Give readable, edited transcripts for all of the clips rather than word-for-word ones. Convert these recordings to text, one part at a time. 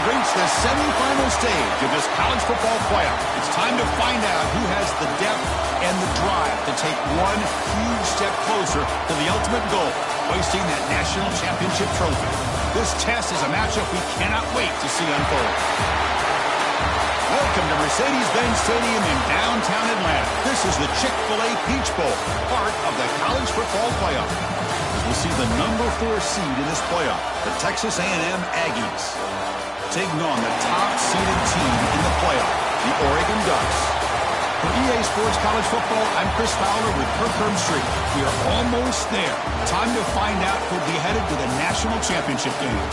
We've reached the semifinal stage of this college football playoff. It's time to find out who has the depth and the drive to take one huge step closer to the ultimate goal, hoisting that national championship trophy. This test is a matchup we cannot wait to see unfold. Welcome to Mercedes-Benz Stadium in downtown Atlanta. This is the Chick-fil-A Peach Bowl, part of the college football playoff. As we'll see the number 4 seed in this playoff, the Texas A&M Aggies, taking on the top-seeded team in the playoff, the Oregon Ducks. For EA Sports College Football, I'm Chris Fowler with Kirk Herbstreit. We are almost there. Time to find out who'll be headed to the national championship game.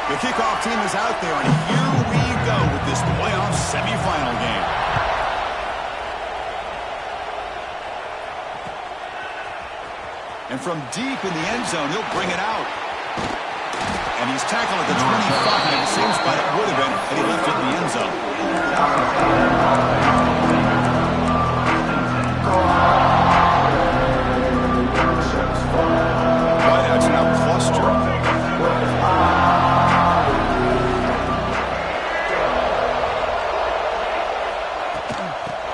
The kickoff team is out there, and here we go with this playoff semifinal game. And from deep in the end zone, he'll bring it out. And he's tackled at the 25, same spot it would have been had he left it in the end zone. Wideouts now clustered.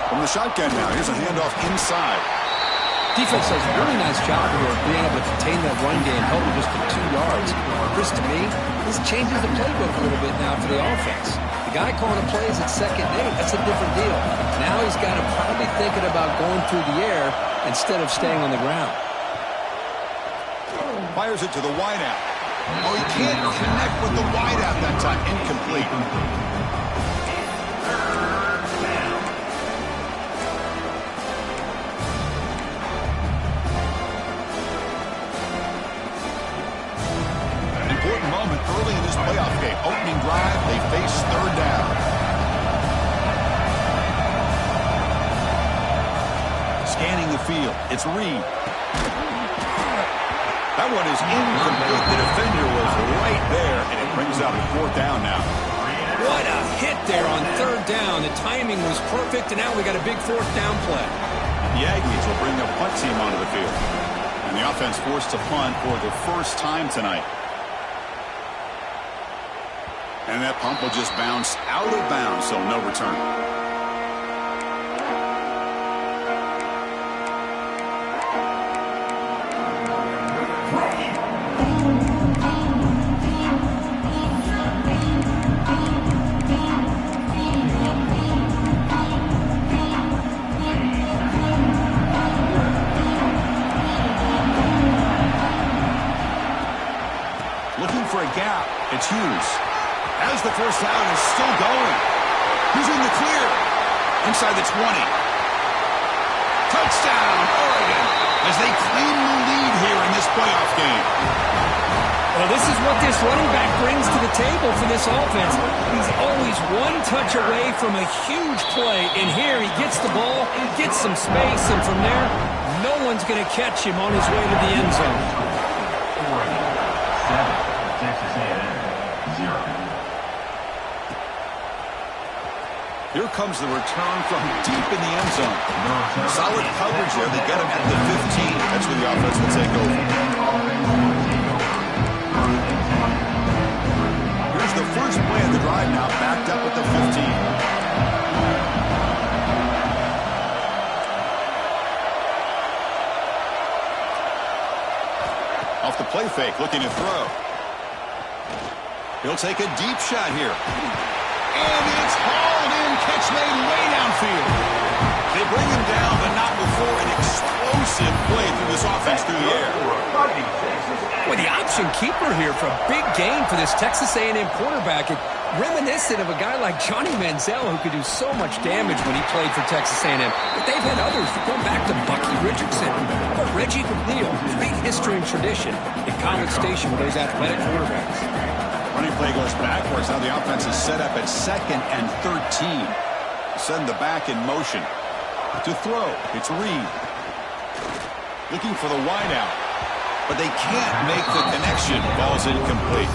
From the shotgun now, here's a handoff inside. Defense does a really nice job here of being able to contain that run game, held him just for 2 yards. Chris, to me, this changes the playbook a little bit now for the offense. The guy calling the plays at 2nd and 8, that's a different deal. Now he's got to probably thinking about going through the air instead of staying on the ground. Fires it to the wideout. Oh, he can't connect with the wideout that time. Incomplete. Early in this playoff game, opening drive, they face 3rd down. Scanning the field, it's Reed. That one is incomplete. The defender was right there, and it brings out a 4th down now. What a hit there on 3rd down. The timing was perfect, and now we got a big 4th down play. The Aggies will bring the punt team onto the field. And the offense forced to punt for the first time tonight. And that pump will just bounce out of bounds, so no return. Looking for a gap, it's Hughes. As the first down is still going. He's in the clear. Inside the 20. Touchdown, Oregon, as they claim the lead here in this playoff game. Well, this is what this running back brings to the table for this offense. He's always one touch away from a huge play. And here he gets the ball, gets some space, and from there, no one's going to catch him on his way to the end zone. Oregon, 7. Texas A&M, 0. Here comes the return from deep in the end zone. Solid coverage there. They get him at the 15. That's where the offense will take over. Here's the first play of the drive now, backed up at the 15. Off the play fake, looking to throw. He'll take a deep shot here. And it's hauled in, catch made way downfield. They bring him down, but not before an explosive play through this offense through the air. Well, the option keeper here for a big gain for this Texas A&M quarterback. Reminiscent of a guy like Johnny Manziel, who could do so much damage when he played for Texas A&M. But they've had others going back to Bucky Richardson or Reggie McNeil. Great history and tradition in College Station with those athletic quarterbacks. Running play goes backwards. Now the offense is set up at 2nd and 13. Send the back in motion. To throw, it's Reed. Looking for the wideout. But they can't make the connection. Ball's incomplete.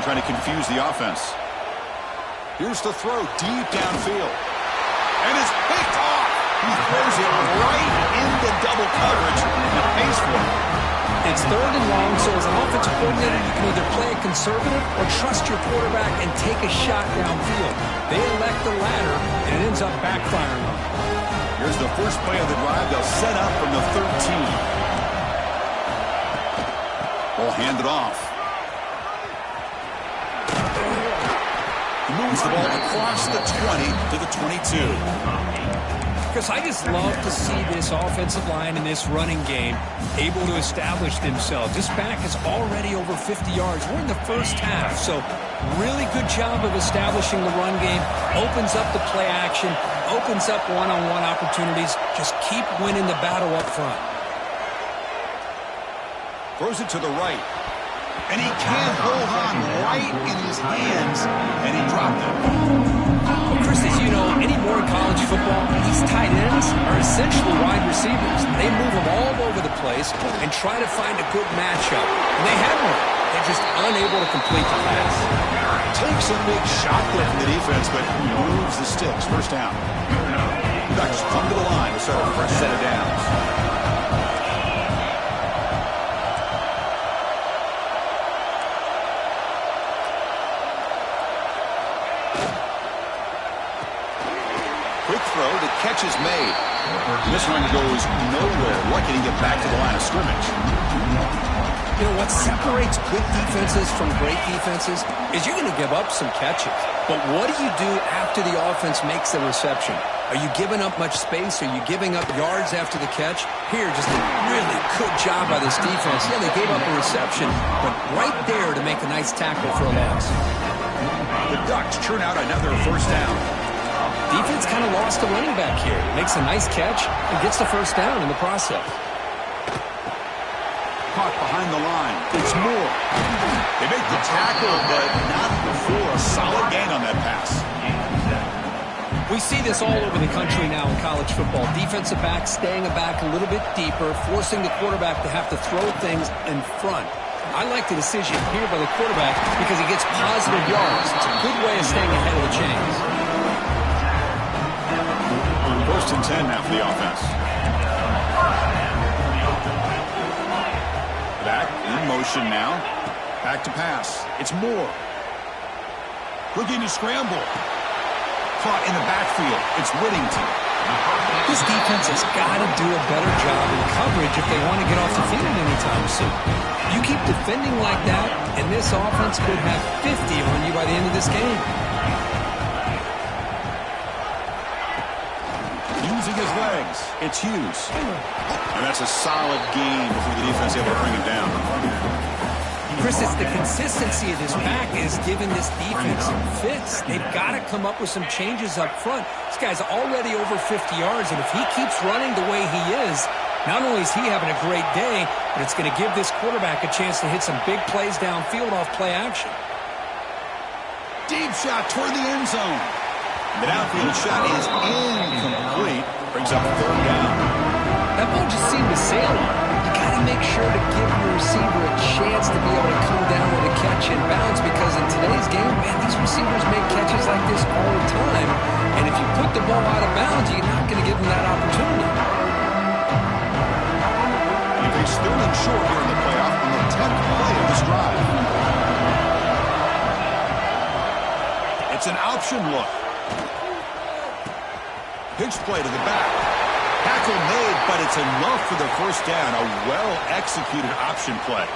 trying to confuse the offense. Here's the throw deep downfield. And it's picked off. He throws it right into double coverage and pays for it. It's 3rd and long, so as an offensive coordinator, you can either play it conservative or trust your quarterback and take a shot downfield. They elect the latter, and it ends up backfiring on them. Here's the first play of the drive. They'll set up from the 13. Ball handed off. He moves the ball across the 20 to the 22. Because I just love to see this offensive line and this running game able to establish themselves. This back is already over 50 yards. We're in the first half, so really good job of establishing the run game. Opens up the play action, opens up one-on-one opportunities. Just keep winning the battle up front. Throws it to the right. And he can't hold on right in his hands, and he dropped it. Well, Chris, as you know, anymore in college football, these tight ends are essentially wide receivers. They move them all over the place and try to find a good matchup. And they have one. They're just unable to complete the pass. Takes a big shot there from the defense, but moves the sticks. First down. Ducks come to the line to start a fresh set of downs. Quick throw, the catch is made. This one goes nowhere. Lucky to get back to the line of scrimmage. You know, what separates good defenses from great defenses is you're going to give up some catches. But what do you do after the offense makes the reception? Are you giving up much space? Are you giving up yards after the catch? Here, just a really good job by this defense. Yeah, they gave up a reception, but right there to make a nice tackle for a loss. The Ducks churn out another first down. Defense kind of lost the running back here. Makes a nice catch and gets the first down in the process. Caught behind the line. It's Moore. They make the tackle, but not before a solid gain on that pass. We see this all over the country now in college football. Defensive backs staying back a little bit deeper, forcing the quarterback to have to throw things in front. I like the decision here by the quarterback because he gets positive yards. It's a good way of staying ahead of the chains. 1st and 10 now for the offense. Back in motion now. Back to pass. It's Moore. Looking to scramble. Caught in the backfield. It's Whittington. This defense has got to do a better job in coverage if they want to get off the field anytime soon. You keep defending like that, and this offense could have 50 on you by the end of this game. Using his legs, it's Hughes. And that's a solid gain before the defense able to bring him down. Chris, it's the consistency of this back is giving this defense some fits. They've got to come up with some changes up front. This guy's already over 50 yards, and if he keeps running the way he is, not only is he having a great day, but it's going to give this quarterback a chance to hit some big plays downfield off play action. Deep shot toward the end zone. The downfield shot is incomplete. Brings up 3rd down. That ball just seemed to sail on. You got to make sure to give your receiver a chance to be able to come down with a catch and bounce, because in today's game, man, these receivers make catches like this all the time. And if you put the ball out of bounds, you're not going to give them that opportunity. And they still in short here in the playoff on the 10th play of this drive. It's an option look. Pitch play to the back. Tackle made, but it's enough for the first down. A well-executed option play.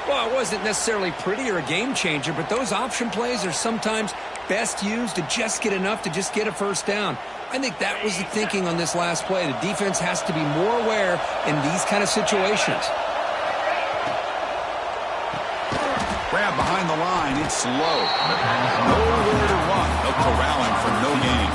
Well, it wasn't necessarily pretty or a game changer, but those option plays are sometimes best used to just get enough to just get a first down. I think that was the thinking on this last play. The defense has to be more aware in these kind of situations. Grab behind the line. It's slow. Nowhere to run. No corralling for no gain.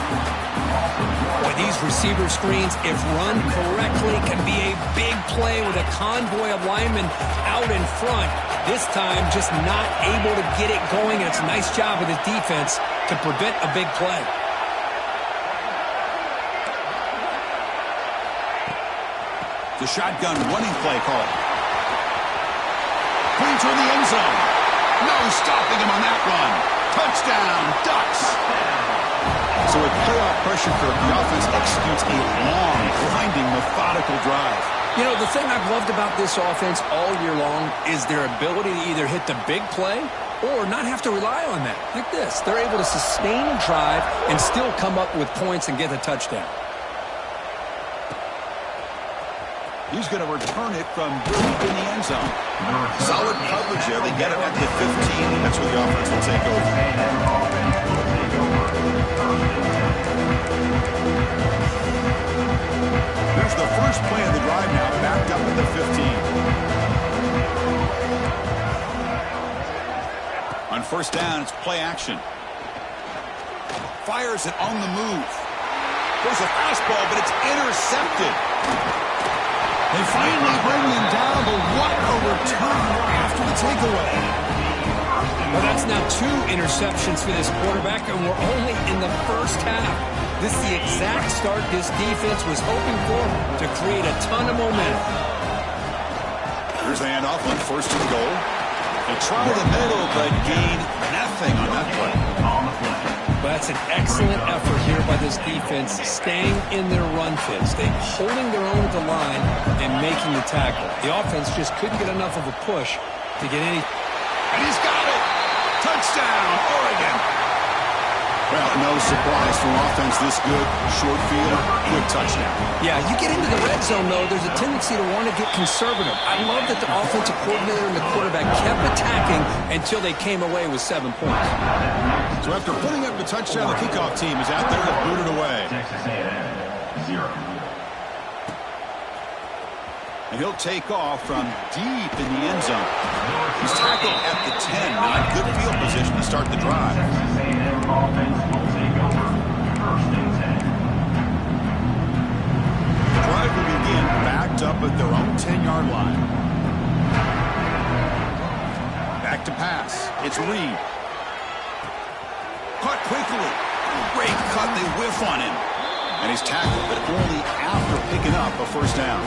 Boy, these receiver screens, if run correctly, can be a big play with a convoy of linemen out in front. This time, just not able to get it going, and it's a nice job of the defense to prevent a big play. The shotgun running play call. Points in the end zone. No stopping him on that run. Touchdown, Ducks. So with playoff pressure, the offense executes a long, grinding, methodical drive. You know, the thing I've loved about this offense all year long is their ability to either hit the big play or not have to rely on that. Like this. They're able to sustain a drive and still come up with points and get a touchdown. He's going to return it from deep in the end zone. Solid coverage there. They get it at the 15. That's where the offense will take over. There's the first play of the drive now, backed up at the 15. On first down, it's play action. Fires it on the move. There's a fastball, but it's intercepted. They finally bring him down, but what a return after the takeaway. Well, that's now 2 interceptions for this quarterback, and we're only in the first half. This is the exact start this defense was hoping for to create a ton of momentum. Here's the handoff on first and goal. They try the middle, but gain nothing on that play. But that's an excellent effort here by this defense, staying in their run fits. They're holding their own at the line and making the tackle. The offense just couldn't get enough of a push to get any. And he's got it! Touchdown, Oregon! Well, no surprise from offense this good. Short field, good touchdown. Yeah, you get into the red zone, though, there's a tendency to want to get conservative. I love that the offensive coordinator and the quarterback kept attacking until they came away with 7 points. So after putting up the touchdown, the kickoff team is out there to boot it away. Texas A&M, 0. And he'll take off from deep in the end zone. He's tackled at the 10. Not good field position to start the drive. Texas A&M offense will take over first and 10. The drive will begin backed up at their own 10-yard line. Back to pass. It's Reed. Caught quickly. Great cut. They whiff on him. And he's tackled, but only after picking up a first down.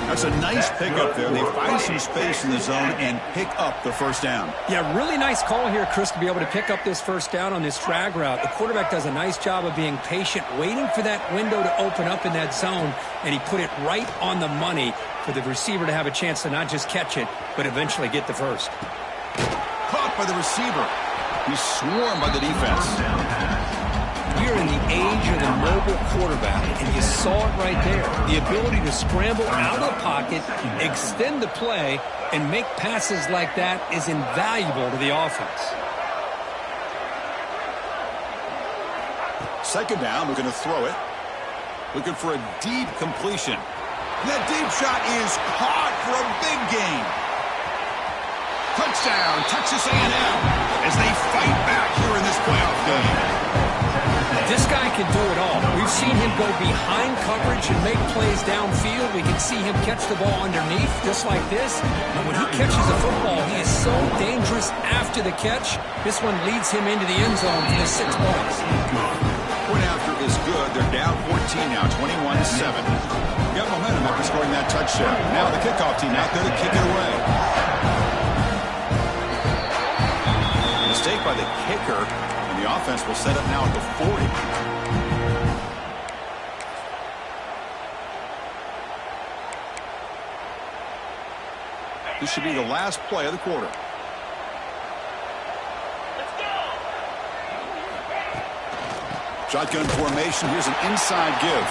That's a nice pickup there. They find some space in the zone and pick up the first down. Yeah, really nice call here, Chris, to be able to pick up this first down on this drag route. The quarterback does a nice job of being patient, waiting for that window to open up in that zone, and he put it right on the money for the receiver to have a chance to not just catch it, but eventually get the first. Caught by the receiver. He's swarmed by the defense. We're in the age of the mobile quarterback, and you saw it right there. The ability to scramble out of the pocket, extend the play, and make passes like that is invaluable to the offense. Second down, we're going to throw it. Looking for a deep completion. That deep shot is caught for a big gain. Touchdown, Texas A&M, as they fight back here in this playoff game. This guy can do it all. We've seen him go behind coverage and make plays downfield. We can see him catch the ball underneath, just like this. And when he catches the football, he is so dangerous after the catch. This one leads him into the end zone for the 6 points. Point after is good. They're down 14 now, 21-7. Got momentum after scoring that touchdown. Now the kickoff team out there to kick it away. Mistake by the kicker. The offense will set up now at the 40. This should be the last play of the quarter. Shotgun formation. Here's an inside give.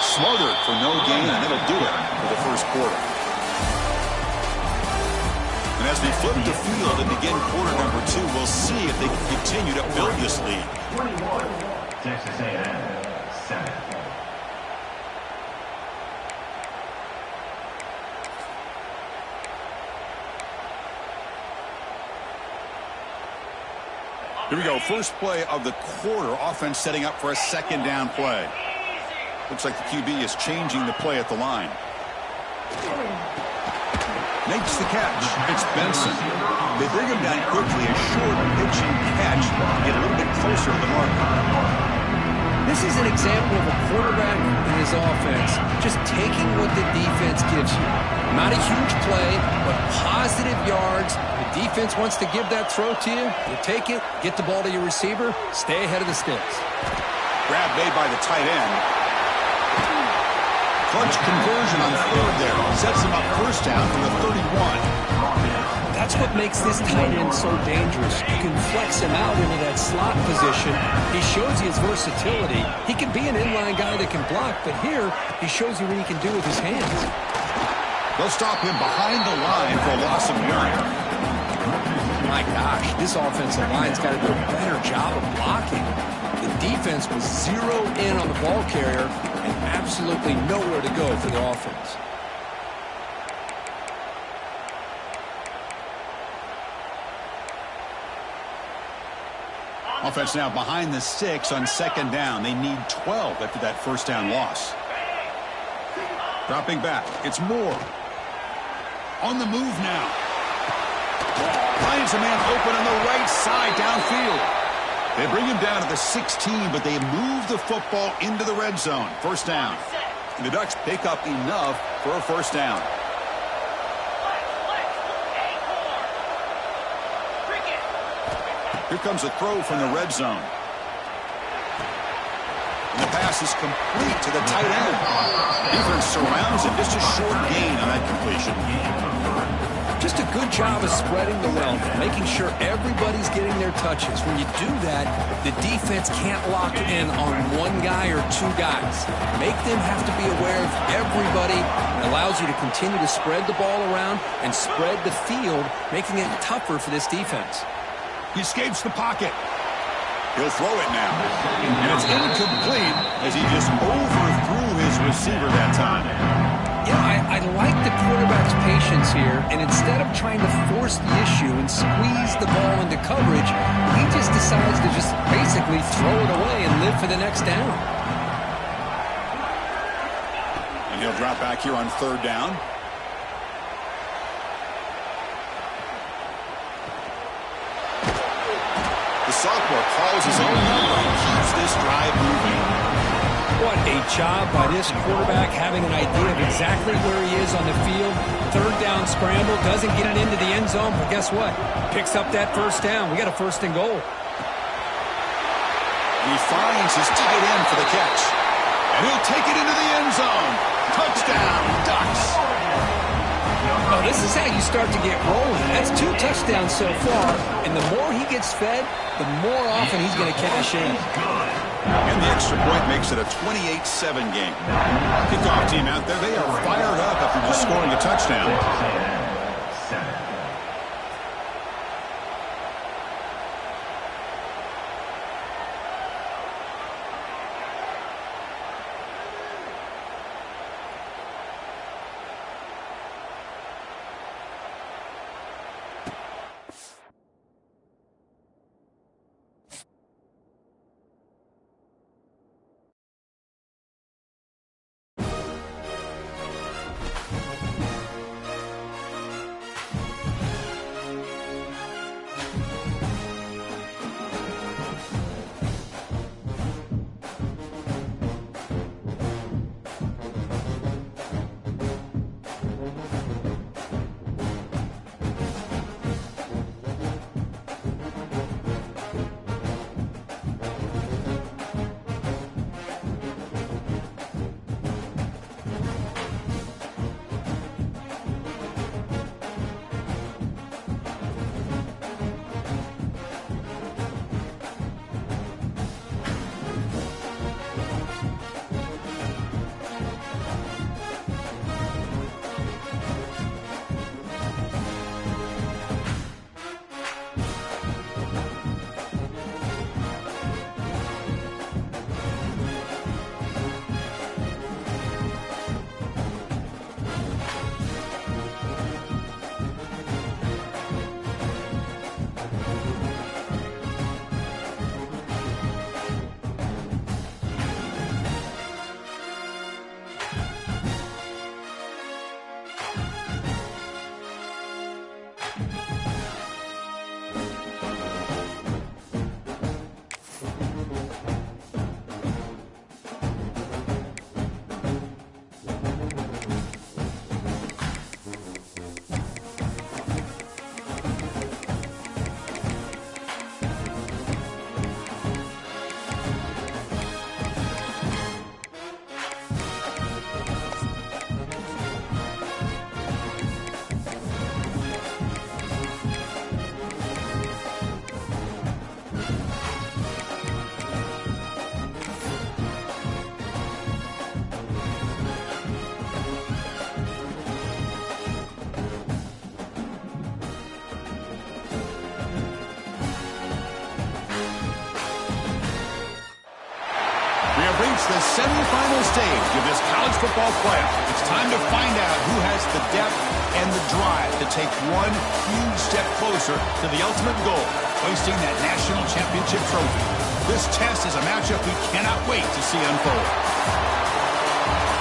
Smothered for no gain, and it'll do it for the first quarter. And as they flip the field and begin quarter number 2, we'll see if they can continue to build this lead. 21, Texas A&M, 7. Here we go. First play of the quarter. Offense setting up for a second down play. Looks like the QB is changing the play at the line. Makes the catch. It's Benson. They bring him down quickly. A short pitching catch to get a little bit closer to the mark. This is an example of a quarterback in his offense just taking what the defense gives you. Not a huge play, but positive yards. The Defense wants to give that throw to you. You take it, get the ball to your receiver, stay ahead of the sticks. Grab made by the tight end. Clutch conversion on third there. Sets him up first down from the 31. That's what makes this tight end so dangerous. You can flex him out into that slot position. He shows you his versatility. He can be an inline guy that can block, but here he shows you what he can do with his hands. They'll stop him behind the line for a loss of 1. My gosh, this offensive line's got to do a better job of blocking. The defense was zeroed in on the ball carrier and absolutely nowhere to go for the offense. Offense now behind the 6 on second down. They need 12 after that first down loss. Dropping back. It's Moore. On the move now. Finds a man open on the right side downfield. They bring him down to the 16, but they move the football into the red zone. First down. And the Ducks pick up enough for a first down. Here comes a throw from the red zone. And the pass is complete to the tight end. Defense surrounds him. Just a short gain on that completion. Just a good job of spreading the wealth, making sure everybody's getting their touches. When you do that, the defense can't lock in on one guy or two guys. Make them have to be aware of everybody. It allows you to continue to spread the ball around and spread the field, making it tougher for this defense. He escapes the pocket. He'll throw it now. And it's incomplete as he just overthrew his receiver that time. Yeah, I like the quarterback's patience here, and instead of trying to force the issue and squeeze the ball into coverage, he just decides to just basically throw it away and live for the next down. And he'll drop back here on third down. The sophomore calls his own number and keeps this drive moving. What a job by this quarterback, having an idea of exactly where he is on the field. Third down scramble, doesn't get it into the end zone, but guess what? Picks up that first down. We got a first and goal. He finds his tight end for the catch. And he'll take it into the end zone. Touchdown, Ducks. Well, this is how you start to get rolling. That's 2 touchdowns so far, and the more he gets fed, the more often he's going to cash in. And the extra point makes it a 28-7 game. Kickoff team out there, they are fired up after just scoring a touchdown. reached the semifinal stage of this college football playoff. It's time to find out who has the depth and the drive to take one huge step closer to the ultimate goal, hoisting that national championship trophy. This test is a matchup we cannot wait to see unfold.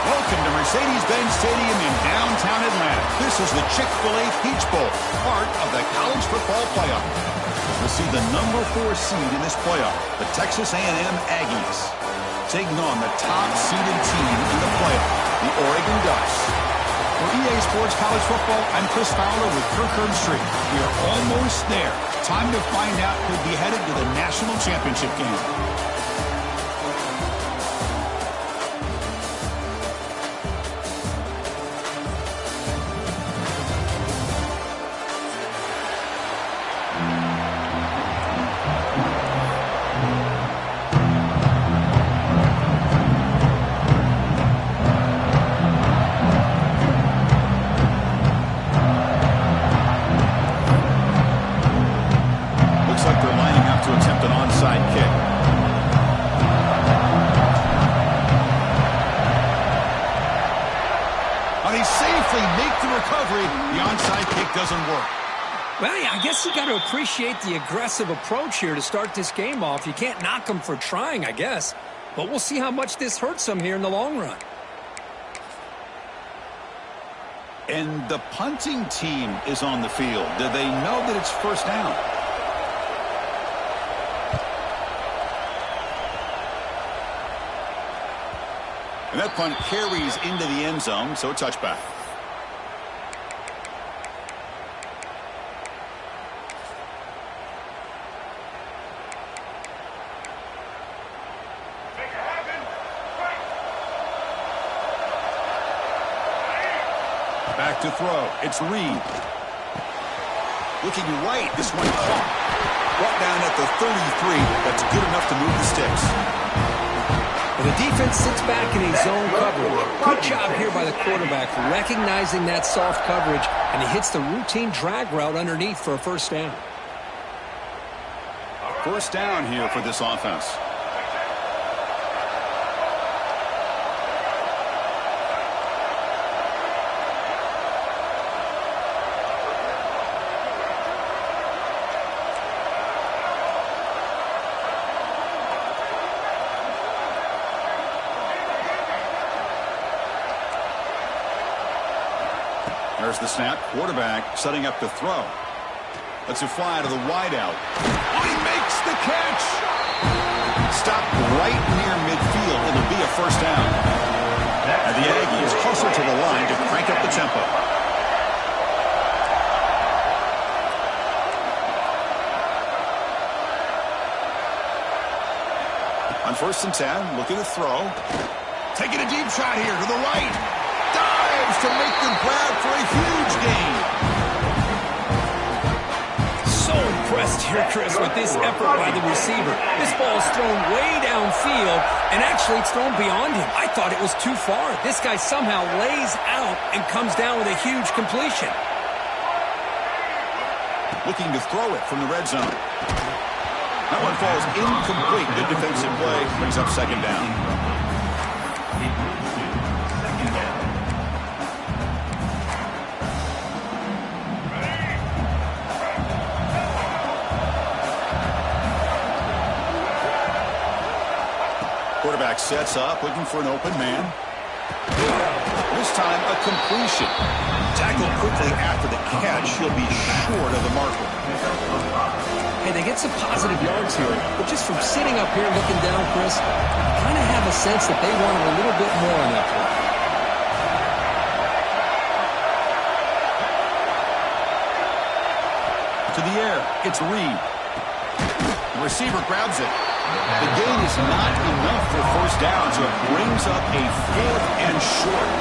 Welcome to Mercedes-Benz Stadium in downtown Atlanta. This is the Chick-fil-A Peach Bowl, part of the college football playoff. We'll see the number 4 seed in this playoff, the Texas A&M Aggies, taking on the top-seeded team in the playoff, the Oregon Ducks. For EA Sports College Football, I'm Chris Fowler with Kirk Herbstreit. We are almost there. Time to find out who'll be headed to the national championship game. Well, yeah, I guess you got to appreciate the aggressive approach here to start this game off. You can't knock them for trying, I guess. But we'll see how much this hurts them here in the long run. And the punting team is on the field. Do they know that it's first down? And that punt carries into the end zone, so a touchback. Back to throw. It's Reed. Looking right. This one caught. Brought down at the 33. That's good enough to move the sticks. Well, the defense sits back in a zone coverage. Good job here by the quarterback, recognizing that soft coverage, and he hits the routine drag route underneath for a first down. First down here for this offense. There's the snap. Quarterback setting up to throw. Lets it fly to the wideout. Oh, he makes the catch! Stopped right near midfield. It'll be a first down. And the Aggies hustle to the line to crank up the tempo. On 1st and 10, looking to throw. Taking a deep shot here to the right. Dives to make the grab for a huge gain. So impressed here, Chris, with this effort by the receiver. This ball is thrown way downfield, and actually it's thrown beyond him. I thought it was too far. This guy somehow lays out and comes down with a huge completion. Looking to throw it from the red zone. That one falls incomplete. Good defensive play. Brings up second down. Quarterback sets up, looking for an open man. This time, a completion. Tackled quickly after the catch. He'll be short of the marker. Hey, they get some positive yards here, but just from sitting up here looking down, Chris, I kind of have a sense that they wanted a little bit more on that play. To the air, it's Reed. The receiver grabs it. The gain is not enough for first down, so it brings up a 4th and short.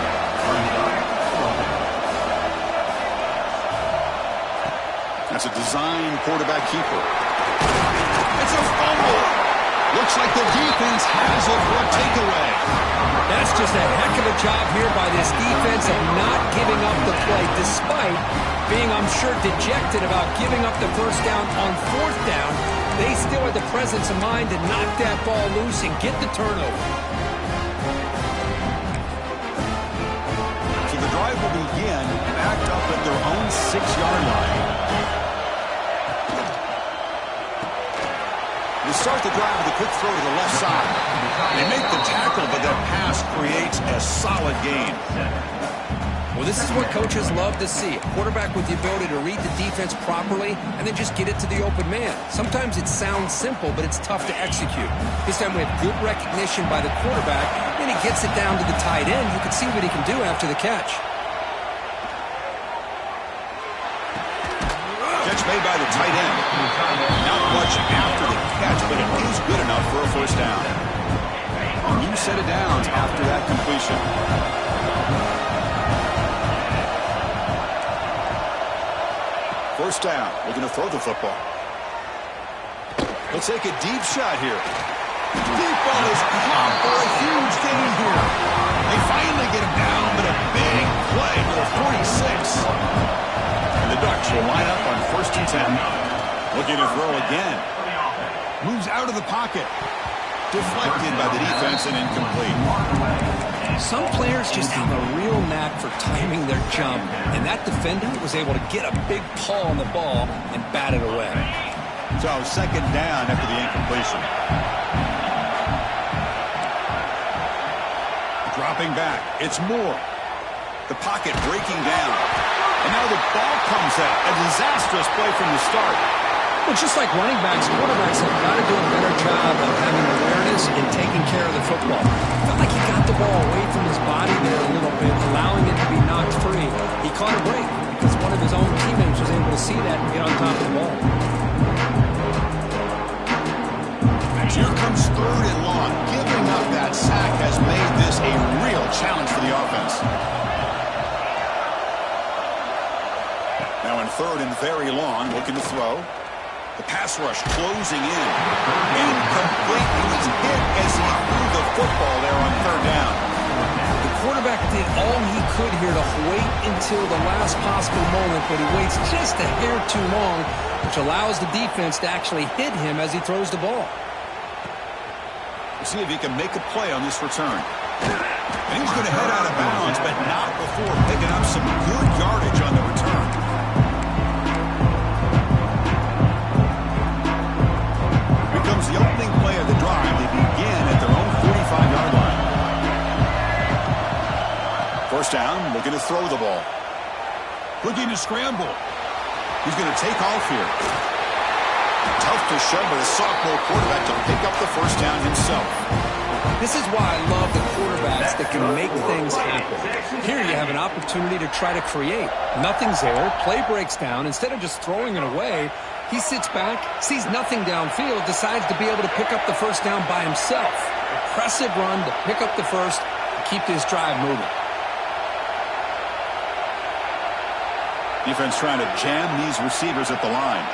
That's a design quarterback keeper. It's a fumble. Looks like the defense has it for a takeaway. That's just a heck of a job here by this defense of not giving up the play, despite being, I'm sure, dejected about giving up the first down on 4th down. They still had the presence of mind to knock that ball loose and get the turnover. So the drive will begin backed up at their own 6-yard line. They start the drive with a quick throw to the left side. They make the tackle, but that pass creates a solid gain. Well, this is what coaches love to see. A quarterback with the ability to read the defense properly and then just get it to the open man. Sometimes it sounds simple, but it's tough to execute. This time we have good recognition by the quarterback, and he gets it down to the tight end. You can see what he can do after the catch. Catch made by the tight end. Not much after the catch, but it is good enough for a first down. A new set of downs after that completion. First down. Looking to throw the football. He'll take a deep shot here. Deep ball is caught for a huge gain here. They finally get him down, but a big play for the 46. And the Ducks will line up on 1st and 10. Looking to throw again. Moves out of the pocket. Deflected by the defense and incomplete. Some players just have a real knack for timing their jump, and that defender was able to get a big paw on the ball and bat it away. So 2nd down after the incompletion. Dropping back. It's Moore. The pocket breaking down. And now the ball comes out. A disastrous play from the start. Well, just like running backs, quarterbacks have got to do a better job of having awareness and taking care of the football. Felt like he got the ball away from his body there a little bit, allowing it to be knocked free. He caught a break because one of his own teammates was able to see that and get on top of the ball. Here comes 3rd and long. Giving up that sack has made this a real challenge for the offense. Now in 3rd and very long, looking to throw. The pass rush closing in. Incomplete. He was hit as he threw the football there on 3rd down. The quarterback did all he could here to wait until the last possible moment, but he waits just a hair too long, which allows the defense to actually hit him as he throws the ball. We'll see if he can make a play on this return. And he's going to head out of bounds, but not before picking up some good yardage on the return. The opening play of the drive. They begin at their own 45-yard line. First down, looking to throw the ball. Looking to scramble. He's going to take off here. Tough to shove by the sophomore quarterback to pick up the first down himself. This is why I love the quarterbacks that can make things happen. Here you have an opportunity to try to create. Nothing's there. Play breaks down. Instead of just throwing it away, he sits back, sees nothing downfield, decides to be able to pick up the first down by himself. Impressive run to pick up the first and keep this drive moving. Defense trying to jam these receivers at the line.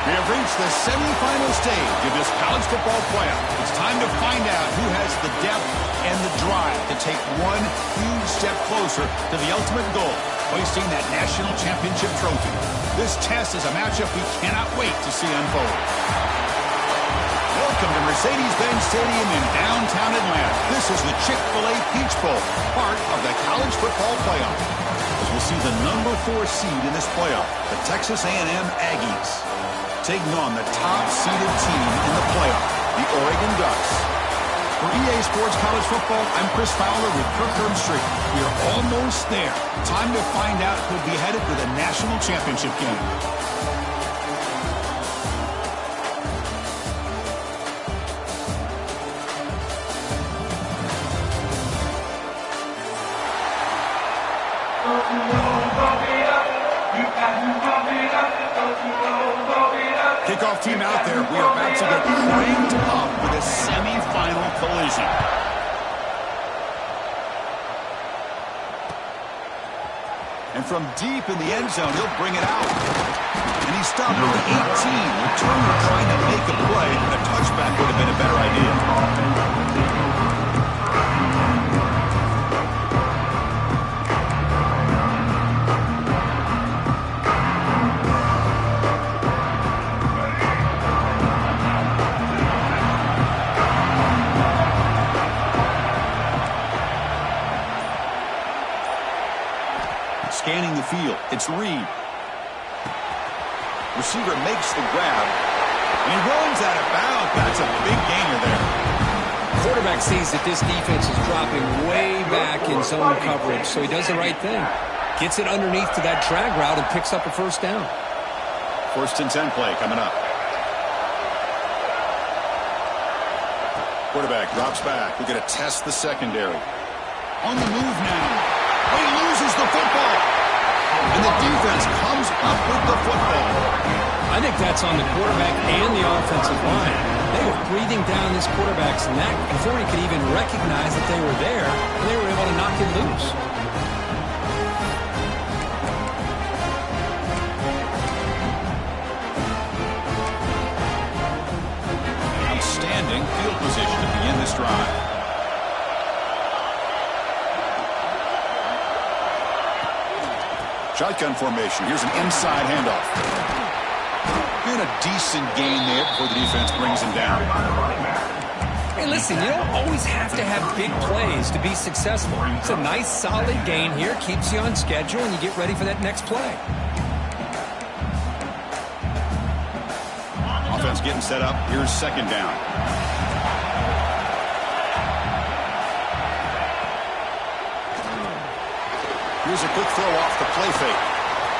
We have reached the semifinal stage of this college football playoff. It's time to find out who has the depth and the drive to take one huge step closer to the ultimate goal, hoisting that national championship trophy. This test is a matchup we cannot wait to see unfold. Welcome to Mercedes-Benz Stadium in downtown Atlanta. This is the Chick-fil-A Peach Bowl, part of the college football playoff. As we'll see the number 4 seed in this playoff, the Texas A&M Aggies, taking on the top-seeded team in the playoff, the Oregon Ducks. For EA Sports College Football, I'm Chris Fowler with Kirk Herbstreit. We are almost there. Time to find out who'll be headed to the national championship game. Kickoff team out there. We are about to get cranked up with a semifinal collision. And from deep in the end zone, he'll bring it out. And he's stopped at the 18. Returner trying to make a play. A touchback would have been a better idea. Scanning the field. It's Reed. Receiver makes the grab. And he runs out of bounds. That's a big gainer there. Quarterback sees that this defense is dropping way back in zone coverage, so he does the right thing. Gets it underneath to that drag route and picks up a first down. 1st and 10 play coming up. Quarterback drops back. We're going to test the secondary. On the move now. He loses the football. And the defense comes up with the football. I think that's on the quarterback and the offensive line. They were breathing down this quarterback's neck before he could even recognize that they were there, and they were able to knock it loose. Outstanding field position to begin this drive. Shotgun formation. Here's an inside handoff. And a decent gain there before the defense brings him down. Hey, listen, you don't always have to have big plays to be successful. It's a nice, solid gain here. Keeps you on schedule, and you get ready for that next play. Offense getting set up. Here's 2nd down. Here's a quick throw off the play fake.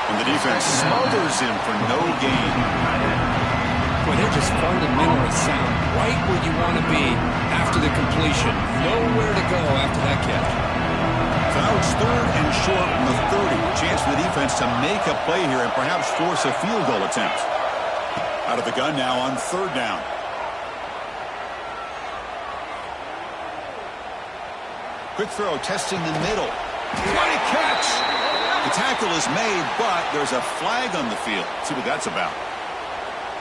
And the defense smothers him for no gain. Boy, they're just fundamentally sound. Right where you want to be after the completion. Nowhere to go after that catch. So now it's 3rd and short from the 30. Chance for the defense to make a play here and perhaps force a field goal attempt. Out of the gun now on 3rd down. Quick throw testing the middle. What a catch! The tackle is made, but there's a flag on the field. Let's see what that's about.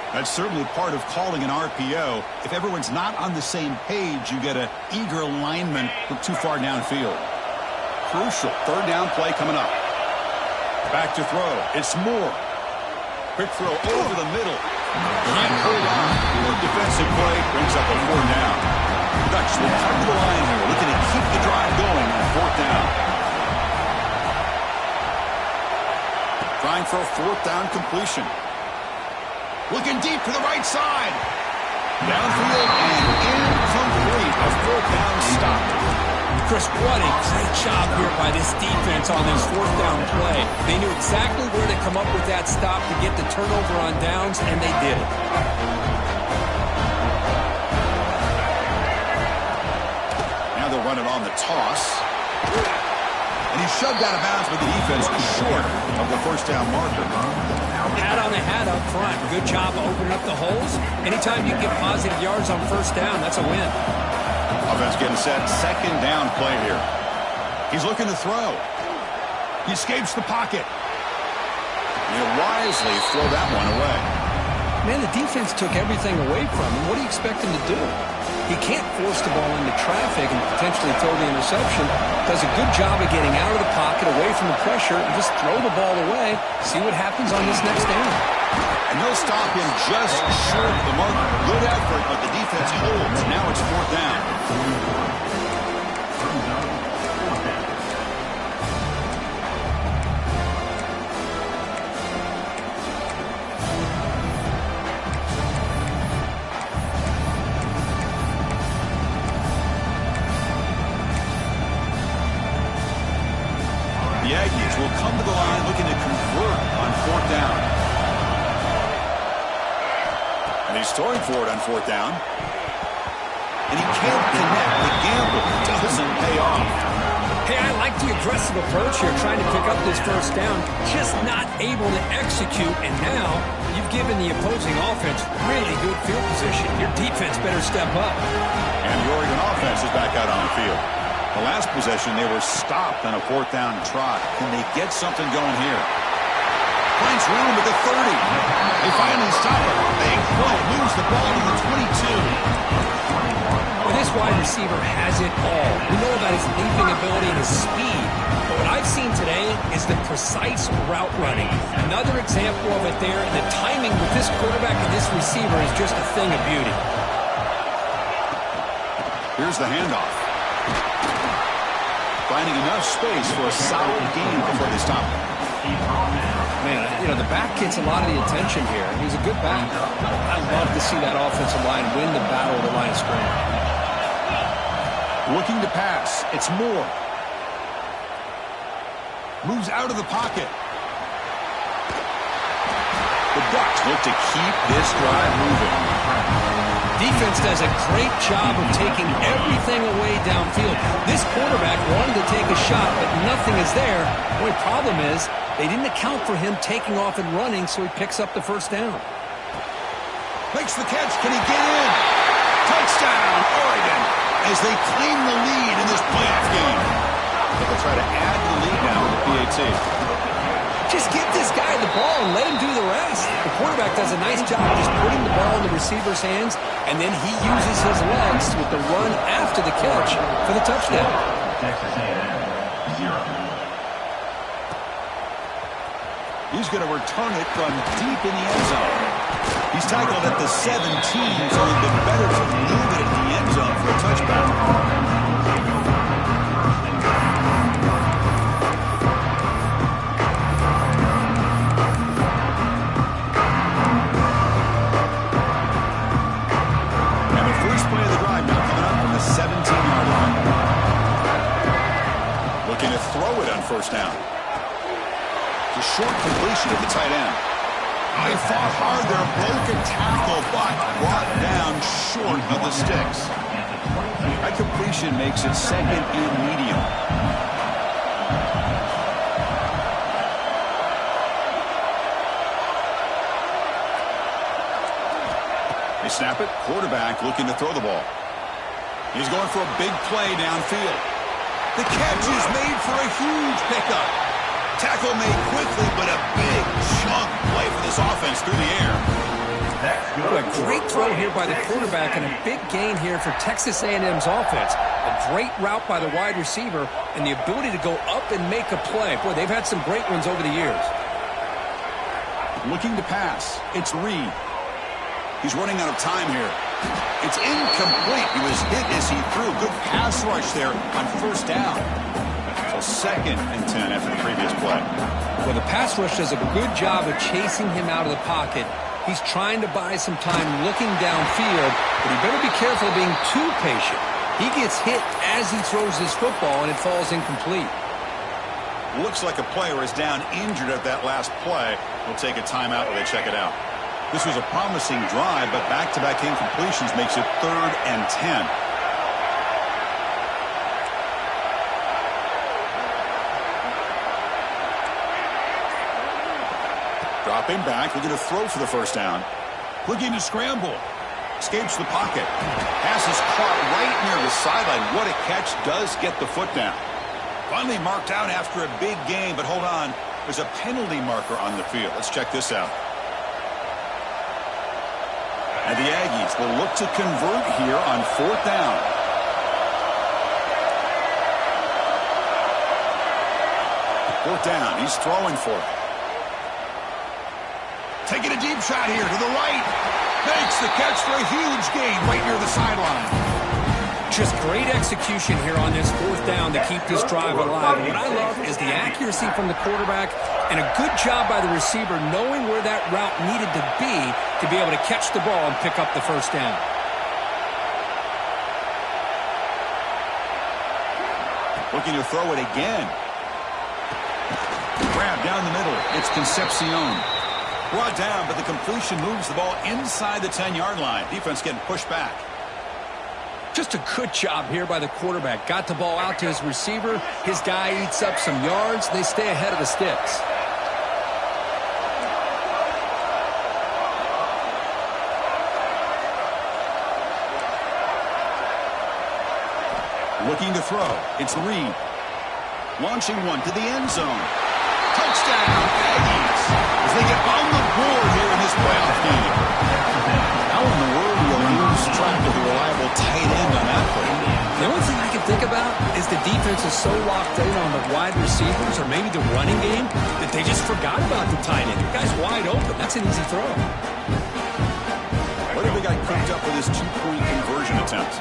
That's certainly part of calling an RPO. If everyone's not on the same page, you get an eager lineman from too far downfield. Crucial 3rd down play coming up. Back to throw. It's Moore. Quick throw over the middle. Can't hold on. Good defensive play brings up a 4th down. Ducks will come to the line here, looking to keep the drive going on 4th down. Trying for a 4th down completion. Looking deep to the right side. Downfield and incomplete. A 4th down stop. Chris, what a great job here by this defense on this 4th down play. They knew exactly where to come up with that stop to get the turnover on downs, and they did it. Now they'll run it on the toss. And he's shoved out of bounds with the defense short of the 1st down marker. Hat on the hat up front. Good job opening up the holes. Anytime you get positive yards on 1st down, that's a win. Offense getting set. 2nd down play here. He's looking to throw. He escapes the pocket. He'll wisely throw that one away. Man, the defense took everything away from him. What do you expect him to do? He can't force the ball into traffic and potentially throw the interception. Does a good job of getting out of the pocket, away from the pressure, and just throw the ball away. See what happens on this next down. And they'll stop him just short of the mark. Good effort, but the defense holds. Now it's 4th down. The Aggies will come to the line looking to convert on 4th down. And he's throwing for it on 4th down. And he can't connect. The gamble doesn't pay off. Hey, I like the aggressive approach here, trying to pick up this 1st down, just not able to execute. And now you've given the opposing offense really good field position. Your defense better step up. And the Oregon offense is back out on the field. The last possession, they were stopped on a 4th down trot. Can they get something going here? Finds room at the 30. They finally stop it. They won't lose the ball to the 22. Well, this wide receiver has it all. We know about his leaping ability and his speed. But what I've seen today is the precise route running. Another example of it there. And the timing with this quarterback and this receiver is just a thing of beauty. Here's the handoff. Finding enough space for a solid gain before they stop him. Man, you know, the back gets a lot of the attention here. He's a good back. I love to see that offensive line win the battle of the line of scrimmage. Looking to pass. It's Moore. Moves out of the pocket. The Ducks look to keep this drive moving. Defense does a great job of taking everything away downfield. This quarterback wanted to take a shot, but nothing is there. The only problem is they didn't account for him taking off and running, so he picks up the 1st down. Makes the catch. Can he get in? Touchdown, Oregon, as they claim the lead in this playoff game. But they'll try to add the lead now with the PAT. Just give this guy the ball and let him do the rest. The quarterback does a nice job just putting the ball in the receiver's hands, and then he uses his legs with the run after the catch for the touchdown. Texas A&M, 0. He's going to return it from deep in the end zone. He's tackled at the 17, so it'd been better to move it at the end zone for a touchback. Throw it on 1st down. The short completion at the tight end. They fought hard there, broke a tackle, but brought down short of the sticks. That completion makes it 2nd and medium. They snap it. Quarterback looking to throw the ball. He's going for a big play downfield. The catch is made for a huge pickup. Tackle made quickly, but a big chunk play for this offense through the air. A great throw here by the quarterback and a big gain here for Texas A&M's offense. A great route by the wide receiver and the ability to go up and make a play. Boy, they've had some great ones over the years. Looking to pass. It's Reed. He's running out of time here. It's incomplete. He was hit as he threw. Good pass rush there on 1st down. So 2nd and 10 after the previous play. Well, the pass rush does a good job of chasing him out of the pocket. He's trying to buy some time looking downfield, but he better be careful of being too patient. He gets hit as he throws his football, and it falls incomplete. Looks like a player is down injured at that last play. We'll take a timeout while they check it out. This was a promising drive, but back-to-back incompletions makes it 3rd and 10. Dropping back, looking to throw for the 1st down. Looking to scramble. Escapes the pocket. Pass is caught right near the sideline. What a catch. Does get the foot down. Finally marked out after a big gain, but hold on. There's a penalty marker on the field. Let's check this out. And the Aggies will look to convert here on 4th down. Fourth down, he's throwing for it. Taking a deep shot here to the right. Makes the catch for a huge gain right near the sideline. Just great execution here on this 4th down to keep this drive alive. And what I love is the accuracy from the quarterback and a good job by the receiver knowing where that route needed to be able to catch the ball and pick up the first down. Looking to throw it again. Grab down the middle. It's Concepcion. Brought down, but the completion moves the ball inside the 10-yard line. Defense getting pushed back. Just a good job here by the quarterback. Got the ball out to his receiver. His guy eats up some yards. They stay ahead of the sticks. Looking to throw. It's Reed. Launching one to the end zone. Touchdown, Aggies, as they get on the board here in this playoff game. How in the world do you lose track of the reliable tight end on that play? The only thing I can think about is the defense is so locked in on the wide receivers or maybe the running game that they just forgot about the tight end. The guy's wide open. That's an easy throw. What have they got cooked up for this two-point conversion attempt?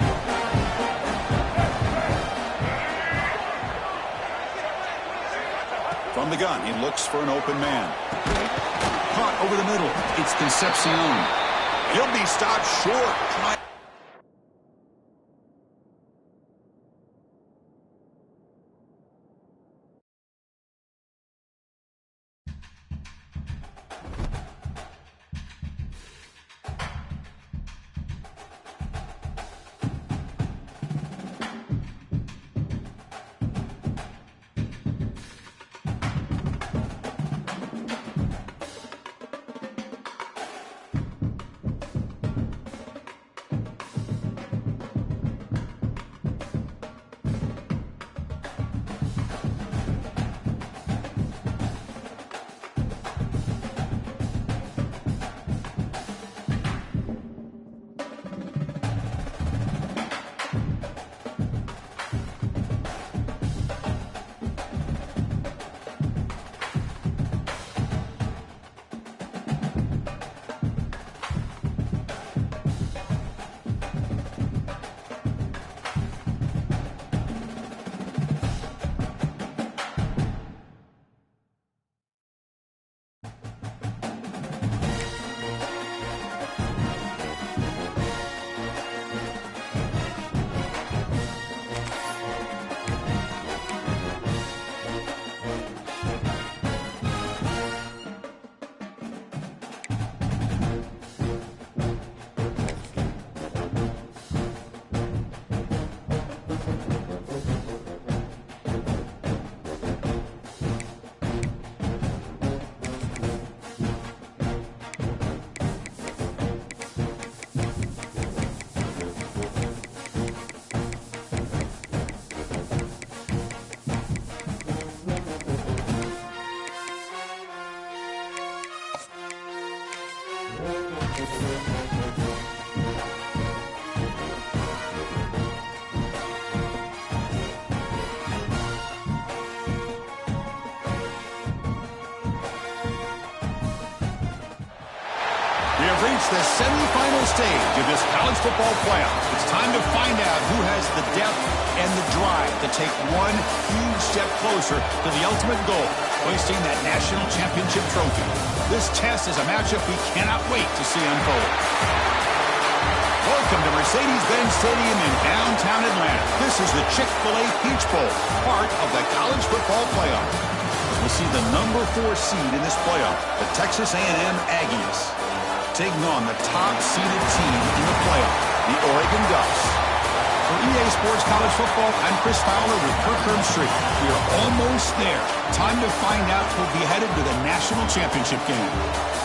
From the gun, he looks for an open man. Caught over the middle. It's Concepcion. He'll be stopped short. We have reached the semifinal stage of this college football playoff. It's time to find out who has the depth and the drive to take one huge step closer to the ultimate goal, hoisting that national championship trophy. This test is a matchup we cannot wait to see unfold. Welcome to Mercedes-Benz Stadium in downtown Atlanta. This is the Chick-fil-A Peach Bowl, part of the college football playoff. We'll see the number 4 seed in this playoff, the Texas A&M Aggies, taking on the top-seeded team in the playoff, the Oregon Ducks. For EA Sports College Football, I'm Chris Fowler with Kirk Herbstreit. We are almost there. Time to find out who'll be headed to the national championship game.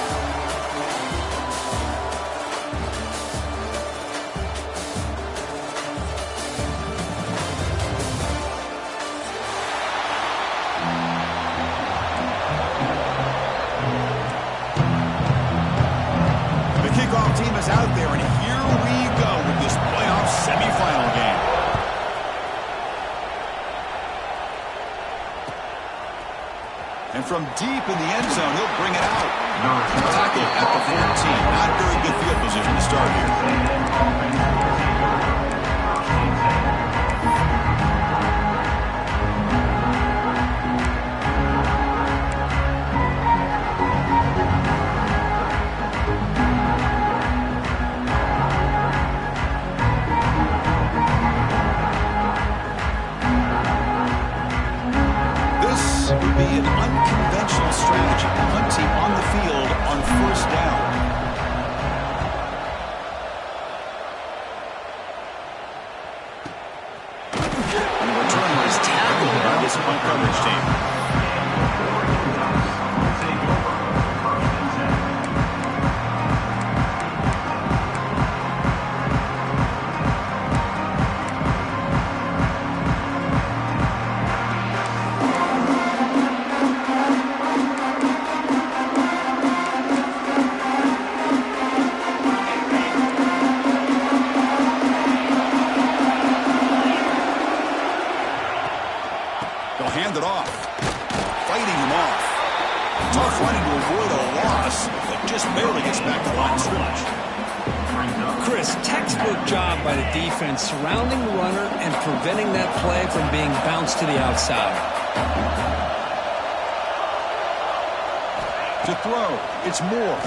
kickoff team is out there, and here we go with this playoff semifinal game. And from deep in the end zone, he'll bring it out. Tackle at the 14. Not very good field position to start here. An unconventional strategy, hunting on the field on first down. And the returner is tackled by this punt coverage team. Hand it off. Fighting him off. Tough running to avoid a loss, but just barely gets back to the line of scrimmage. Chris, textbook job by the defense surrounding the runner and preventing that play from being bounced to the outside. To throw, it's Moore.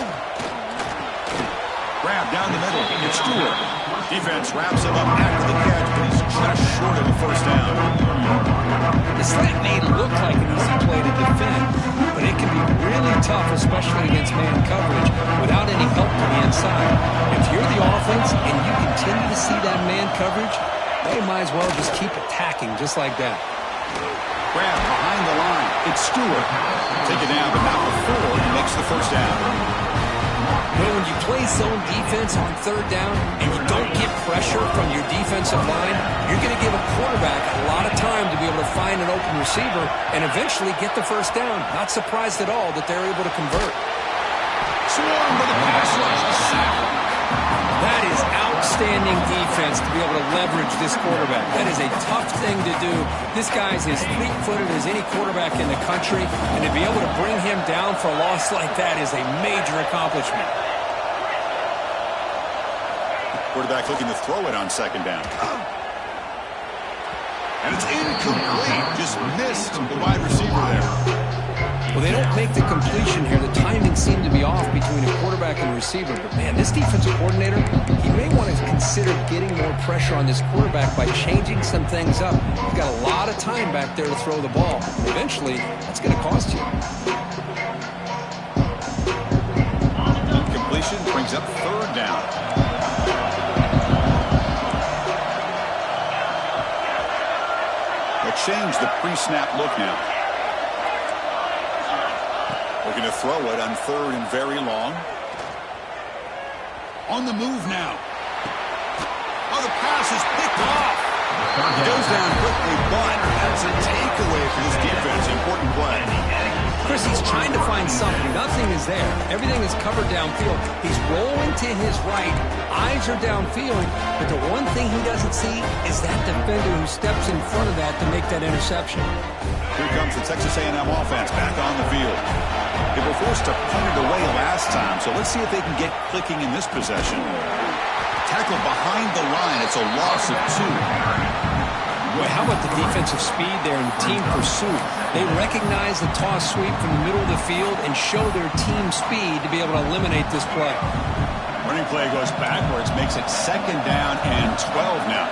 Grab down the middle, it's Stewart. Defense wraps him up after the catch, but he's just short of the first down. The slant may look like an easy play to defend, but it can be really tough, especially against man coverage, without any help to the inside. If you're the offense and you continue to see that man coverage, they might as well just keep attacking just like that. Grab behind the line. It's Stewart. Take it down, but not before he makes the first down. Well, when you play zone defense on third down and you don't get pressure from your defensive line, you're going to give a quarterback a lot of time to be able to find an open receiver and eventually get the first down. Not surprised at all that they're able to convert. Swarm for the pass rush. That is outstanding defense to be able to leverage this quarterback. That is a tough thing to do. This guy's as fleet-footed as any quarterback in the country, and to be able to bring him down for a loss like that is a major accomplishment. Quarterback looking to throw it on second down. And it's incomplete. Just missed the wide receiver there. Well, they don't make the completion here. The timing seemed to be off between a quarterback and receiver. But, man, this defensive coordinator, he may want to consider getting more pressure on this quarterback by changing some things up. He's got a lot of time back there to throw the ball. Eventually, that's going to cost you. Incompletion brings up third down. They'll change the pre-snap look now. Looking to throw it on third and very long. On the move now. Oh, the pass is picked off. He goes down quickly, but that's a takeaway for this defense. Important play. Chris, he's trying to find something. Nothing is there. Everything is covered downfield. He's rolling to his right. Eyes are downfield. But the one thing he doesn't see is that defender who steps in front of that to make that interception. Here comes the Texas A&M offense back on the field. They were forced to punt it away last time, so let's see if they can get clicking in this possession. Tackle behind the line. It's a loss of 2. Boy, how about the defensive speed there in team pursuit? They recognize the toss sweep from the middle of the field and show their team speed to be able to eliminate this play. Running play goes backwards, makes it second down and 12 now.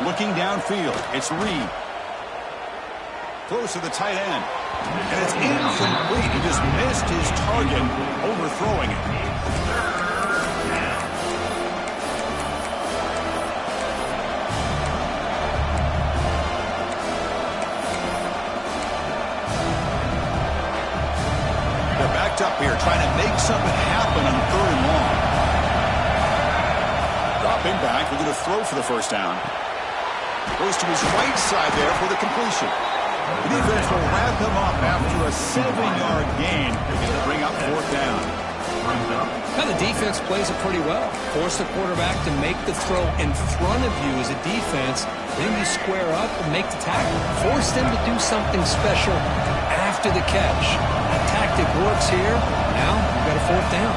Looking downfield, it's Reed. Close to the tight end. And it's incomplete. He just missed his target, overthrowing it. They're backed up here, trying to make something happen on third and long. Dropping back, we're going to throw for the first down. Goes to his right side there for the completion. The defense will wrap him up after a 7-yard gain to bring up 4th down. Now the defense plays it pretty well. Force the quarterback to make the throw in front of you as a defense. Then you square up and make the tackle. Force them to do something special after the catch. That tactic works here. Now you've got a 4th down.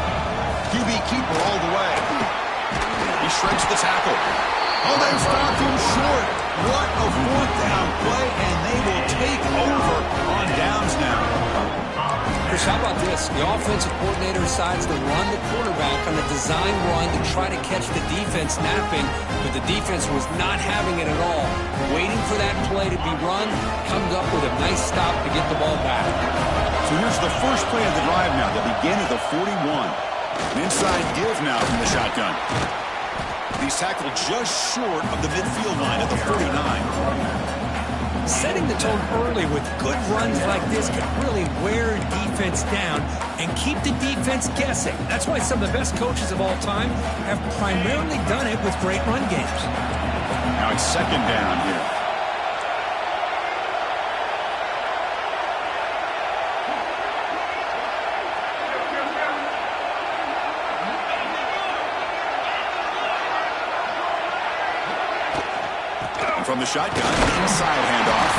QB keeper all the way. He shreds the tackle. Oh, they stopped him short. What a 4th down play, and they will take over on downs now. Chris, how about this? The offensive coordinator decides to run the quarterback on a design run to try to catch the defense napping, but the defense was not having it at all. Waiting for that play to be run, comes up with a nice stop to get the ball back. So here's the first play of the drive now. They begin at the 41. An inside give now from the shotgun. He's tackled just short of the midfield line at the 49. Setting the tone early with good runs like this can really wear a defense down and keep the defense guessing. That's why some of the best coaches of all time have primarily done it with great run games. Now it's 2nd down here. From the shotgun, inside handoff.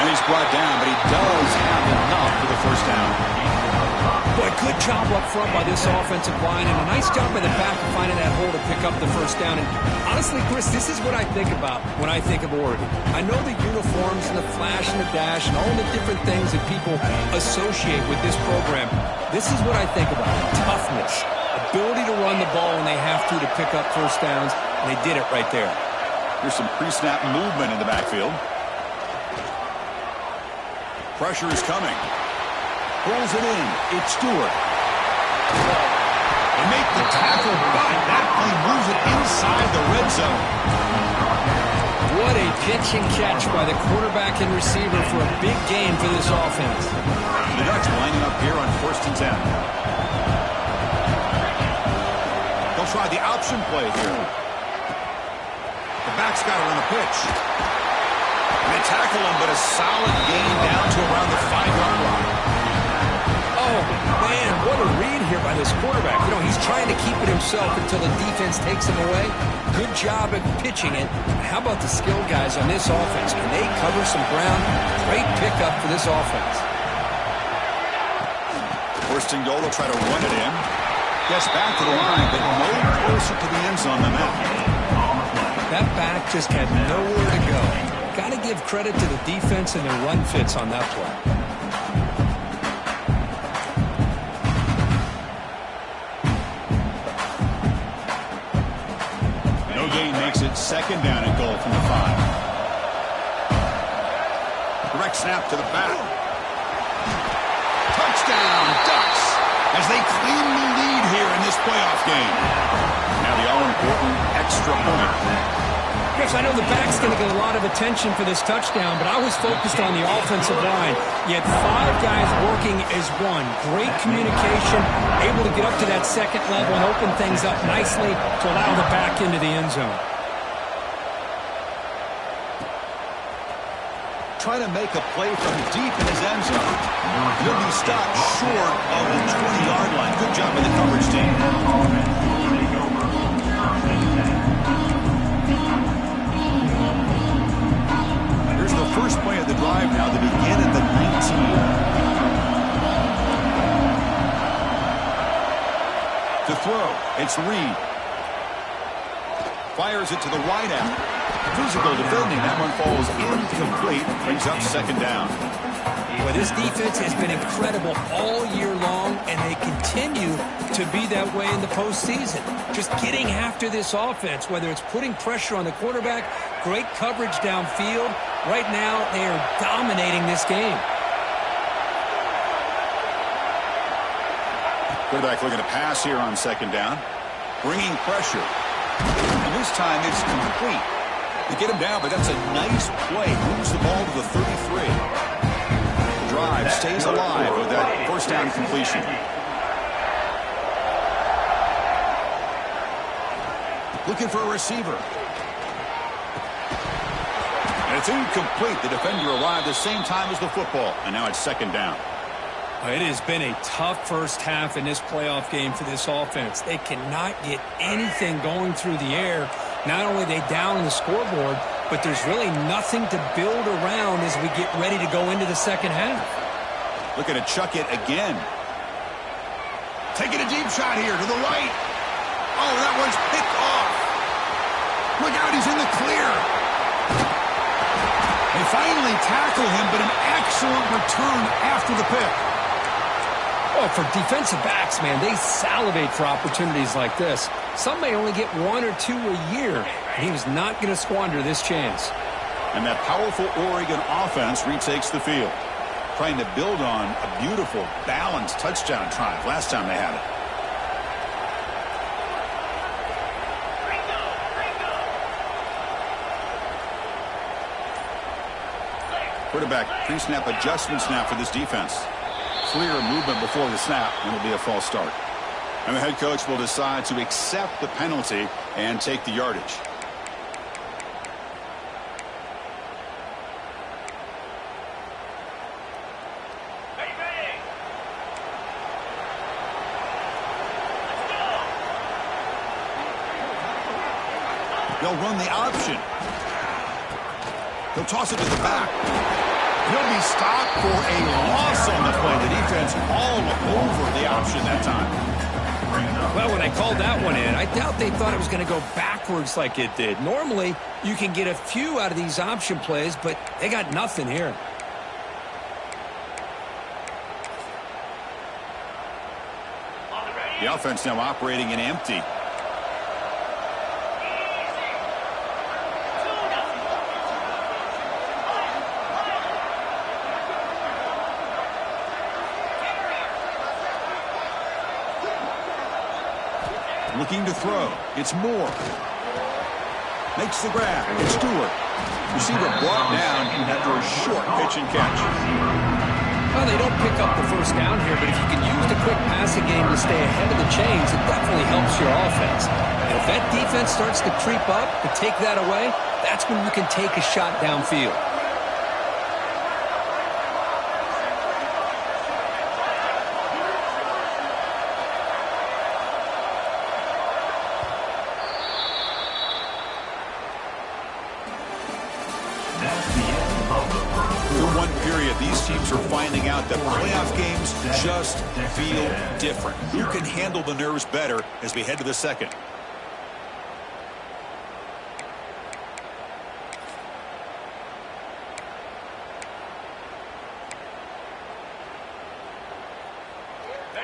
And he's brought down, but he does have enough for the 1st down. Boy, good job up front by this offensive line, and a nice job by the back of finding that hole to pick up the 1st down. And honestly, Chris, this is what I think about when I think of Oregon. I know the uniforms and the flash and the dash and all the different things that people associate with this program. This is what I think about. Toughness, ability to run the ball when they have to pick up 1st downs, and they did it right there. Here's some pre-snap movement in the backfield. Pressure is coming. Pulls it in. It's Stewart. They make the tackle, but that play moves it inside the red zone. What a pitch and catch by the quarterback and receiver for a big gain for this offense. The Ducks lining up here on 1st and 10. They'll try the option play here. The back's got to run a pitch. They tackle him, but a solid gain down to around the 5-yard line. Oh, man, what a read here by this quarterback. You know, he's trying to keep it himself until the defense takes him away. Good job at pitching it. How about the skill guys on this offense? Can they cover some ground? Great pickup for this offense. 1st and goal, they'll try to run it in. Gets back to the line, but no closer to the end zone than that. That back just had nowhere to go. Got to give credit to the defense and their run fits on that play. No gain makes it 2nd down and goal from the 5. Direct snap to the back. Touchdown, Ducks, as they claim the lead here in this playoff game. Now the all-important extra point. Yes, I know the back's going to get a lot of attention for this touchdown, but I was focused on the offensive line. You had 5 guys working as one. Great communication, able to get up to that 2nd level and open things up nicely to allow the back into the end zone. Trying to make a play from deep in his end zone. He'll be stopped short of the 20-yard line. Good job by the coverage team. First play of the drive now. They begin at the 19. To throw, it's Reed. Fires it to the right out. Physical defending. That one falls incomplete. Brings up 2nd down. Well, this defense has been incredible all year long, and they continue to be that way in the postseason. Just getting after this offense, whether it's putting pressure on the quarterback, great coverage downfield. Right now, they are dominating this game. Quarterback looking to pass here on 2nd down. Bringing pressure. And this time it's complete. They get him down, but that's a nice play. Moves the ball to the 33. The drive stays alive with that 1st down completion. Looking for a receiver. And it's incomplete. The defender arrived the same time as the football, and now it's second down. It has been a tough first half in this playoff game for this offense. They cannot get anything going through the air. Not only are they down on the scoreboard, but there's really nothing to build around as we get ready to go into the second half. Looking to chuck it again. Taking a deep shot here to the right. Oh, that one's picked off. Look out, he's in the clear. They finally tackle him, but an excellent return after the pick. Oh, for defensive backs, man, they salivate for opportunities like this. Some may only get one or two a year, and he was not going to squander this chance. And that powerful Oregon offense retakes the field, trying to build on a beautiful, balanced touchdown drive last time they had it. Quarterback pre-snap adjustments now for this defense. Clear movement before the snap, and it'll be a false start. And the head coach will decide to accept the penalty and take the yardage. They'll run the option. They'll toss it to the back. He'll be stopped for a loss on the play. The defense all over the option that time. Well, when I called that one in, I doubt they thought it was going to go backwards like it did. Normally, you can get a few out of these option plays, but they got nothing here. The offense now operating in empty. Looking to throw. It's Moore. Makes the grab. It's Stewart. Receiver brought down after a short pitch and catch. Well, they don't pick up the first down here, but if you can use the quick passing game to stay ahead of the chains, it definitely helps your offense. And if that defense starts to creep up to take that away, that's when you can take a shot downfield. These teams are finding out that playoff games just feel different. Who can handle the nerves better as we head to the second?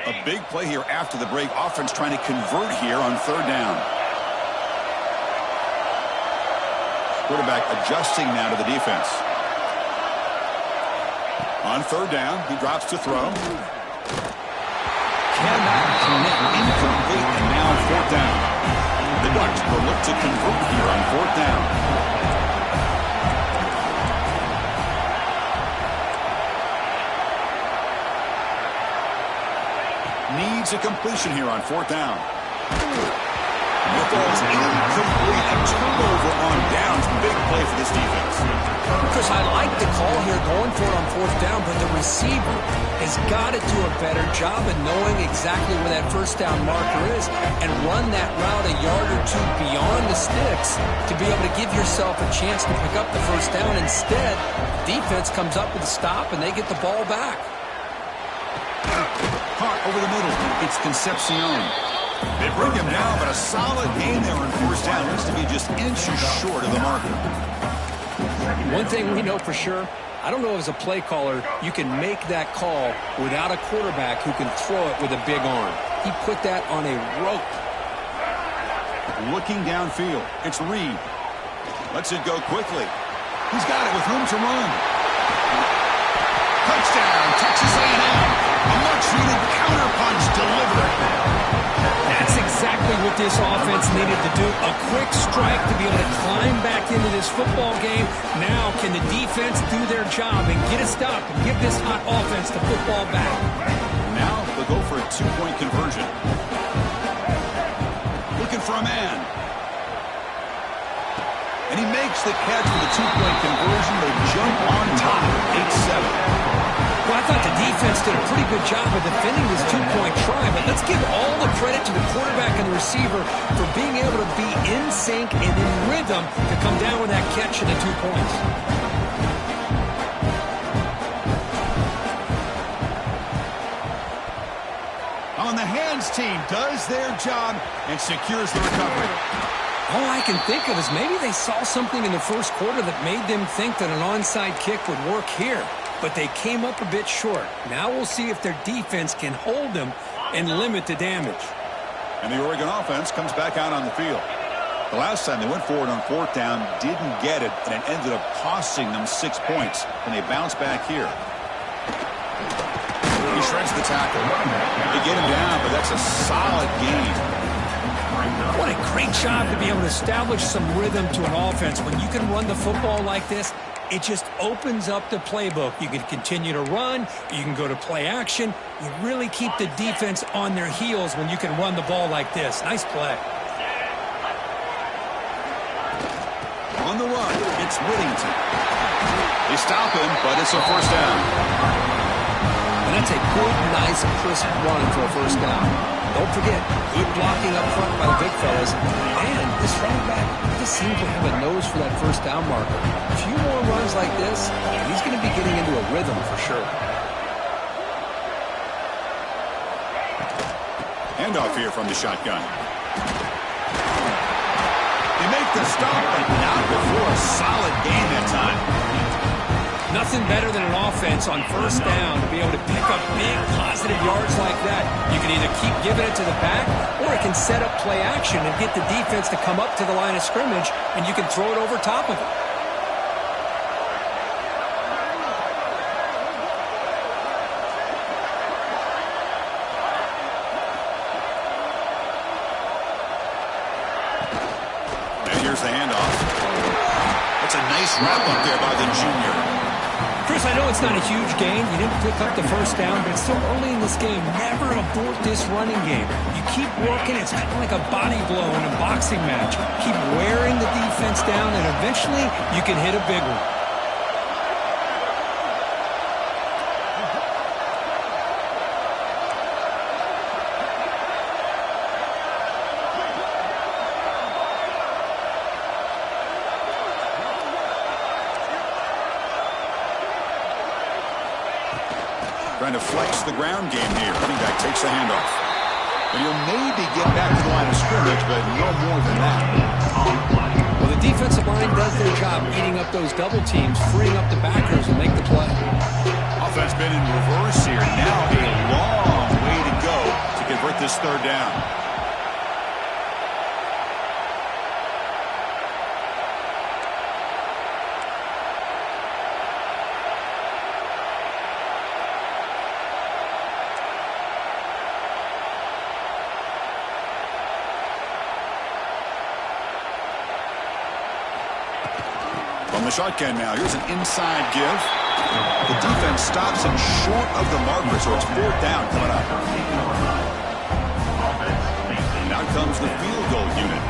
A big play here after the break. Offense trying to convert here on third down. Quarterback adjusting now to the defense. On third down, he drops to throw. Cannot connect, incomplete, and now fourth down. The Ducks will look to convert here on fourth down. Needs a completion here on fourth down. The ball is incomplete. A turnover on downs. Big play for this defense. Chris, I like the call here going for it on fourth down, but the receiver has got to do a better job of knowing exactly where that first down marker is and run that route a yard or two beyond the sticks to be able to give yourself a chance to pick up the first down. Instead, defense comes up with a stop and they get the ball back. Caught over the middle. It's Concepcion. They bring him down, but a solid gain there on first down. Needs to be just inches short of the marker. One thing we know for sure, I don't know as a play caller, you can make that call without a quarterback who can throw it with a big arm. He put that on a rope. Looking downfield, it's Reed. Lets it go quickly. He's got it with room to run. Touchdown, Texas A&M. A much-needed counterpunch delivered. That's exactly what this offense needed to do. A quick strike to be able to climb back into this football game. Now can the defense do their job and get a stop and give this hot offense the football back? Now they'll go for a two-point conversion. Looking for a man. And he makes the catch for the two-point conversion. They jump on top, 8-7. Well, I thought the defense did a pretty good job of defending this two-point try, but let's give all the credit to the quarterback and the receiver for being able to be in sync and in rhythm to come down with that catch and the 2 points. On the hands team does their job and secures the recovery. All I can think of is maybe they saw something in the first quarter that made them think that an onside kick would work here. But they came up a bit short. Now we'll see if their defense can hold them and limit the damage. And the Oregon offense comes back out on the field. The last time they went forward on fourth down, didn't get it, and it ended up costing them 6 points. And they bounce back here. He shreds the tackle. They get him down, but that's a solid gain. What a great job to be able to establish some rhythm to an offense. When you can run the football like this, it just opens up the playbook. You can continue to run. You can go to play action. You really keep the defense on their heels when you can run the ball like this. Nice play. On the run, it's Whittington. They stop him, but it's a first down. And that's a good, nice, crisp run for a first down. Don't forget, good blocking up front by the big fellas. And this running back just seems to have a nose for that first down marker. A few more runs like this, and he's going to be getting into a rhythm for sure. Handoff here from the shotgun. They make the stop, but not before a solid gain that time. Nothing better than an offense on first down to be able to pick up big positive yards like that. You can either keep giving it to the back, or it can set up play action and get the defense to come up to the line of scrimmage, and you can throw it over top of it. And here's the handoff. That's a nice wrap up there by the junior. Chris, I know it's not a huge gain. You didn't pick up the first down, but it's still early in this game. Never abort this running game. You keep working. It's kind of like a body blow in a boxing match. Keep wearing the defense down, and eventually you can hit a big one. Trying to flex the ground game here. Running back takes the handoff. And he'll maybe get back to the line of scrimmage, but no more than that. Well, the defensive line does their job eating up those double teams, freeing up the backers and make the play. Offense been in reverse here. Now a long way to go to convert this third down. From the shotgun now, here's an inside give. The defense stops him short of the marker, so it's fourth down coming up. And out comes the field goal unit.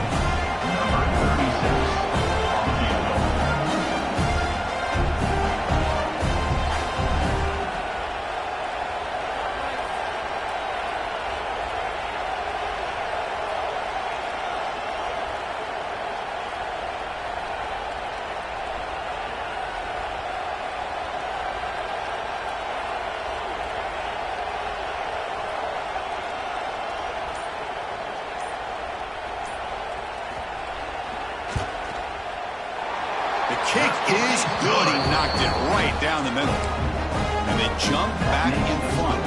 Kick is good. He knocked it right down the middle. And they jump back in front.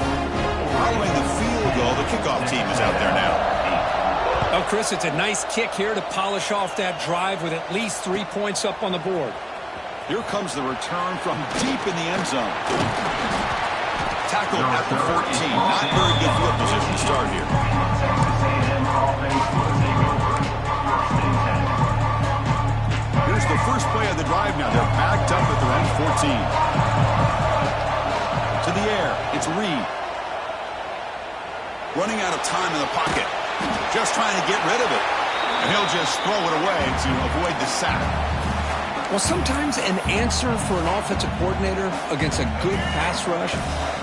Following the field goal, the kickoff team is out there now. Oh, Chris, it's a nice kick here to polish off that drive with at least 3 points up on the board. Here comes the return from deep in the end zone. Tackled at the 14. Not very good field position to start here. Here's the first play of the drive now. They're backed up at their own 14. To the air. It's Reed. Running out of time in the pocket. Just trying to get rid of it. And he'll just throw it away to avoid the sack. Well, sometimes an answer for an offensive coordinator against a good pass rush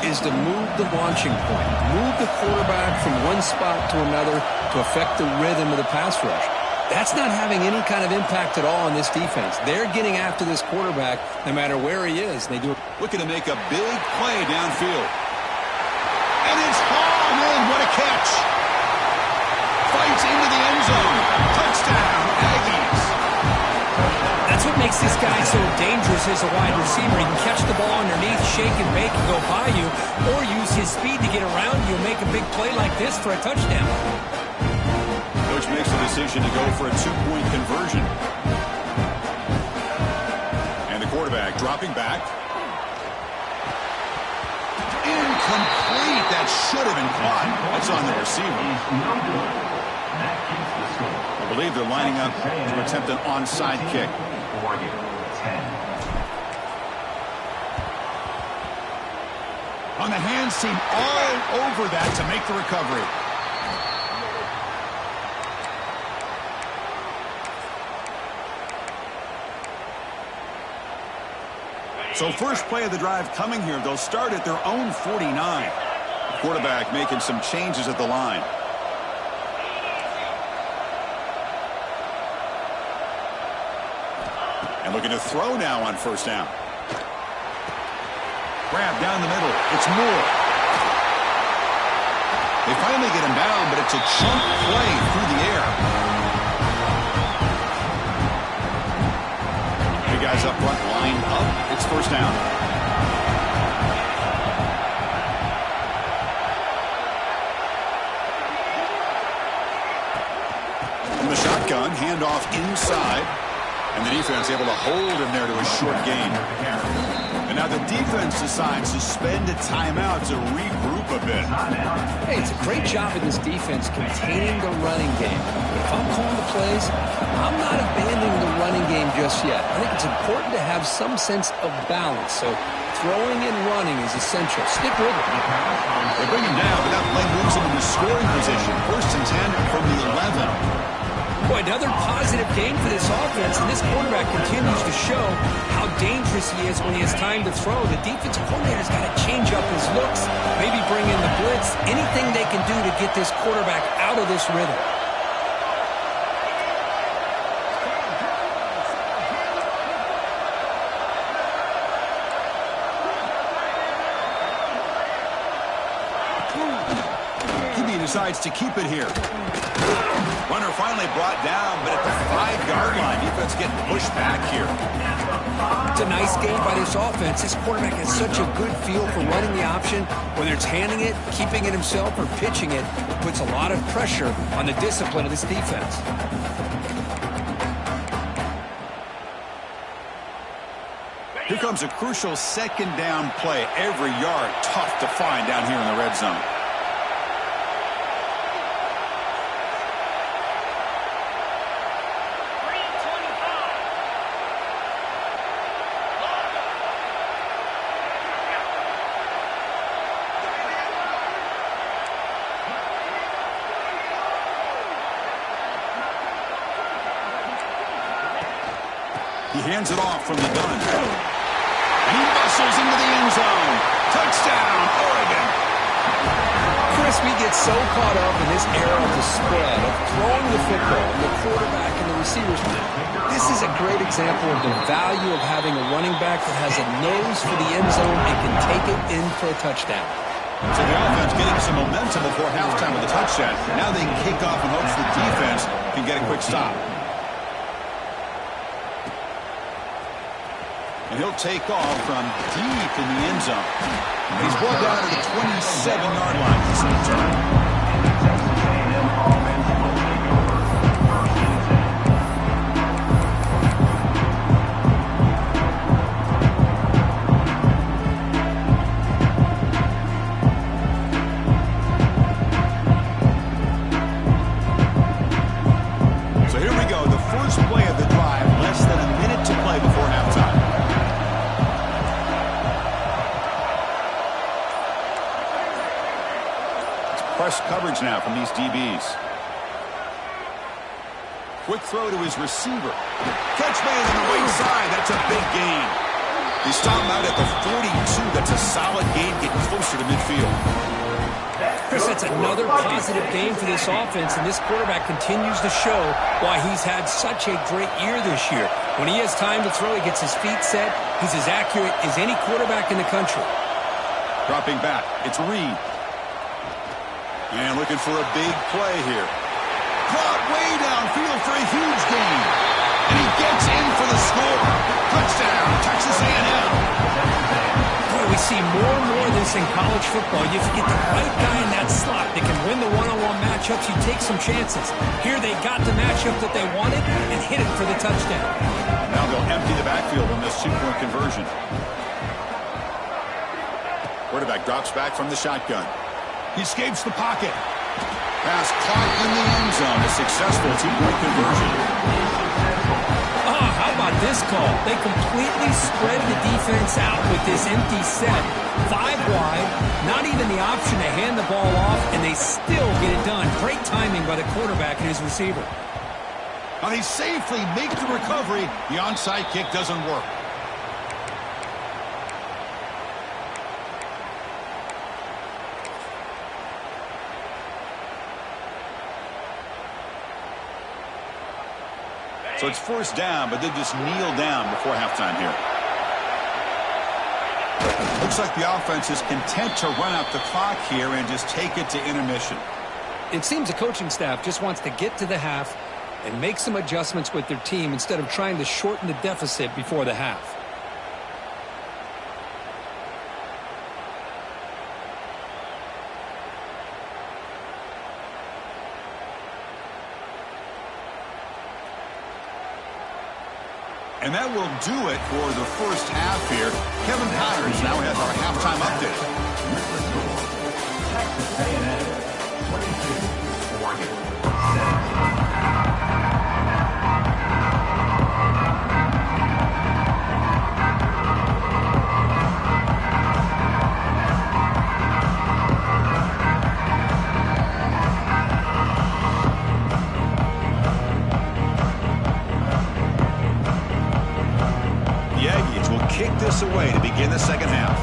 is to move the launching point, move the quarterback from one spot to another to affect the rhythm of the pass rush. That's not having any kind of impact at all on this defense. They're getting after this quarterback no matter where he is. They do it. Looking to make a big play downfield. And it's hauled in. What a catch. Fights into the end zone. Touchdown, Aggies. That's what makes this guy so dangerous as a wide receiver. He can catch the ball underneath, shake and bake, and go by you, or use his speed to get around you and make a big play like this for a touchdown. Coach makes the decision to go for a two-point conversion. And the quarterback dropping back. Incomplete. That should have been caught. That's on the receiver. I believe they're lining up to attempt an onside kick. On the hands team all over that to make the recovery. So first play of the drive coming here. They'll start at their own 49. The quarterback making some changes at the line. And looking to throw now on first down. Grab down the middle. It's Moore. They finally get him down, but it's a chunk play through the air. Three guys up front lined up. It's first down. From the shotgun, handoff inside. And the defense able to hold him there to a short gain. And now the defense decides to spend a timeout to regroup a bit. Hey, it's a great job in this defense containing the running game. But if I'm calling the plays, I'm not abandoning the running game just yet. I think it's important to have some sense of balance. So throwing and running is essential. Stick with it. They bring him down, but that play moves him into scoring position. First and 10 from the 11. Boy, another positive game for this offense, and this quarterback continues to show how dangerous he is when he has time to throw. The defensive coordinator's got to change up his looks, maybe bring in the blitz, anything they can do to get this quarterback out of this rhythm. He decides to keep it here. Runner finally brought down, but at the 5-yard line, defense getting pushed back here. It's a nice game by this offense. This quarterback has such a good feel for running the option. Whether it's handing it, keeping it himself, or pitching it, it puts a lot of pressure on the discipline of this defense. Here comes a crucial second down play. Every yard tough to find down here in the red zone. He hands it off from the gun. And he muscles into the end zone. Touchdown, Oregon. Chris, we get so caught up in this era of the spread, of throwing the football, and the quarterback and the receivers. This is a great example of the value of having a running back that has a nose for the end zone and can take it in for a touchdown. So the offense getting some momentum before halftime with a touchdown. Now they can kick off in hopes the defense can get a quick stop. And he'll take off from deep in the end zone. He's brought down to the 27-yard line this return. So here we go, the first play of the drive, less than a minute to play before halftime. Press coverage now from these DBs. Quick throw to his receiver. Catch made on the right side. That's a big gain. They stop him out at the 42. That's a solid gain, getting closer to midfield. Chris, that's another positive game for this offense, and this quarterback continues to show why he's had such a great year this year. When he has time to throw, he gets his feet set. He's as accurate as any quarterback in the country. Dropping back, it's Reed. And looking for a big play here. Caught way downfield for a huge gain. And he gets in for the score. Touchdown, Texas A&M. Boy, we see more and more of this in college football. If you get the right guy in that slot that can win the one-on-one matchups, you take some chances. Here they got the matchup that they wanted and hit it for the touchdown. Now they'll empty the backfield on this two-point conversion. Quarterback drops back from the shotgun. He escapes the pocket. Pass caught in the end zone. A successful two-point conversion. Oh, how about this call? They completely spread the defense out with this empty set. 5 wide, not even the option to hand the ball off, and they still get it done. Great timing by the quarterback and his receiver. Now they safely make the recovery. The onside kick doesn't work. So it's first down, but they just kneel down before halftime here. Looks like the offense is content to run out the clock here and just take it to intermission. It seems the coaching staff just wants to get to the half and make some adjustments with their team instead of trying to shorten the deficit before the half. And that will do it for the first half here. Kevin Powers now has our halftime update. Texas A&M 22, Oregon 7. Kick this away to begin the second half.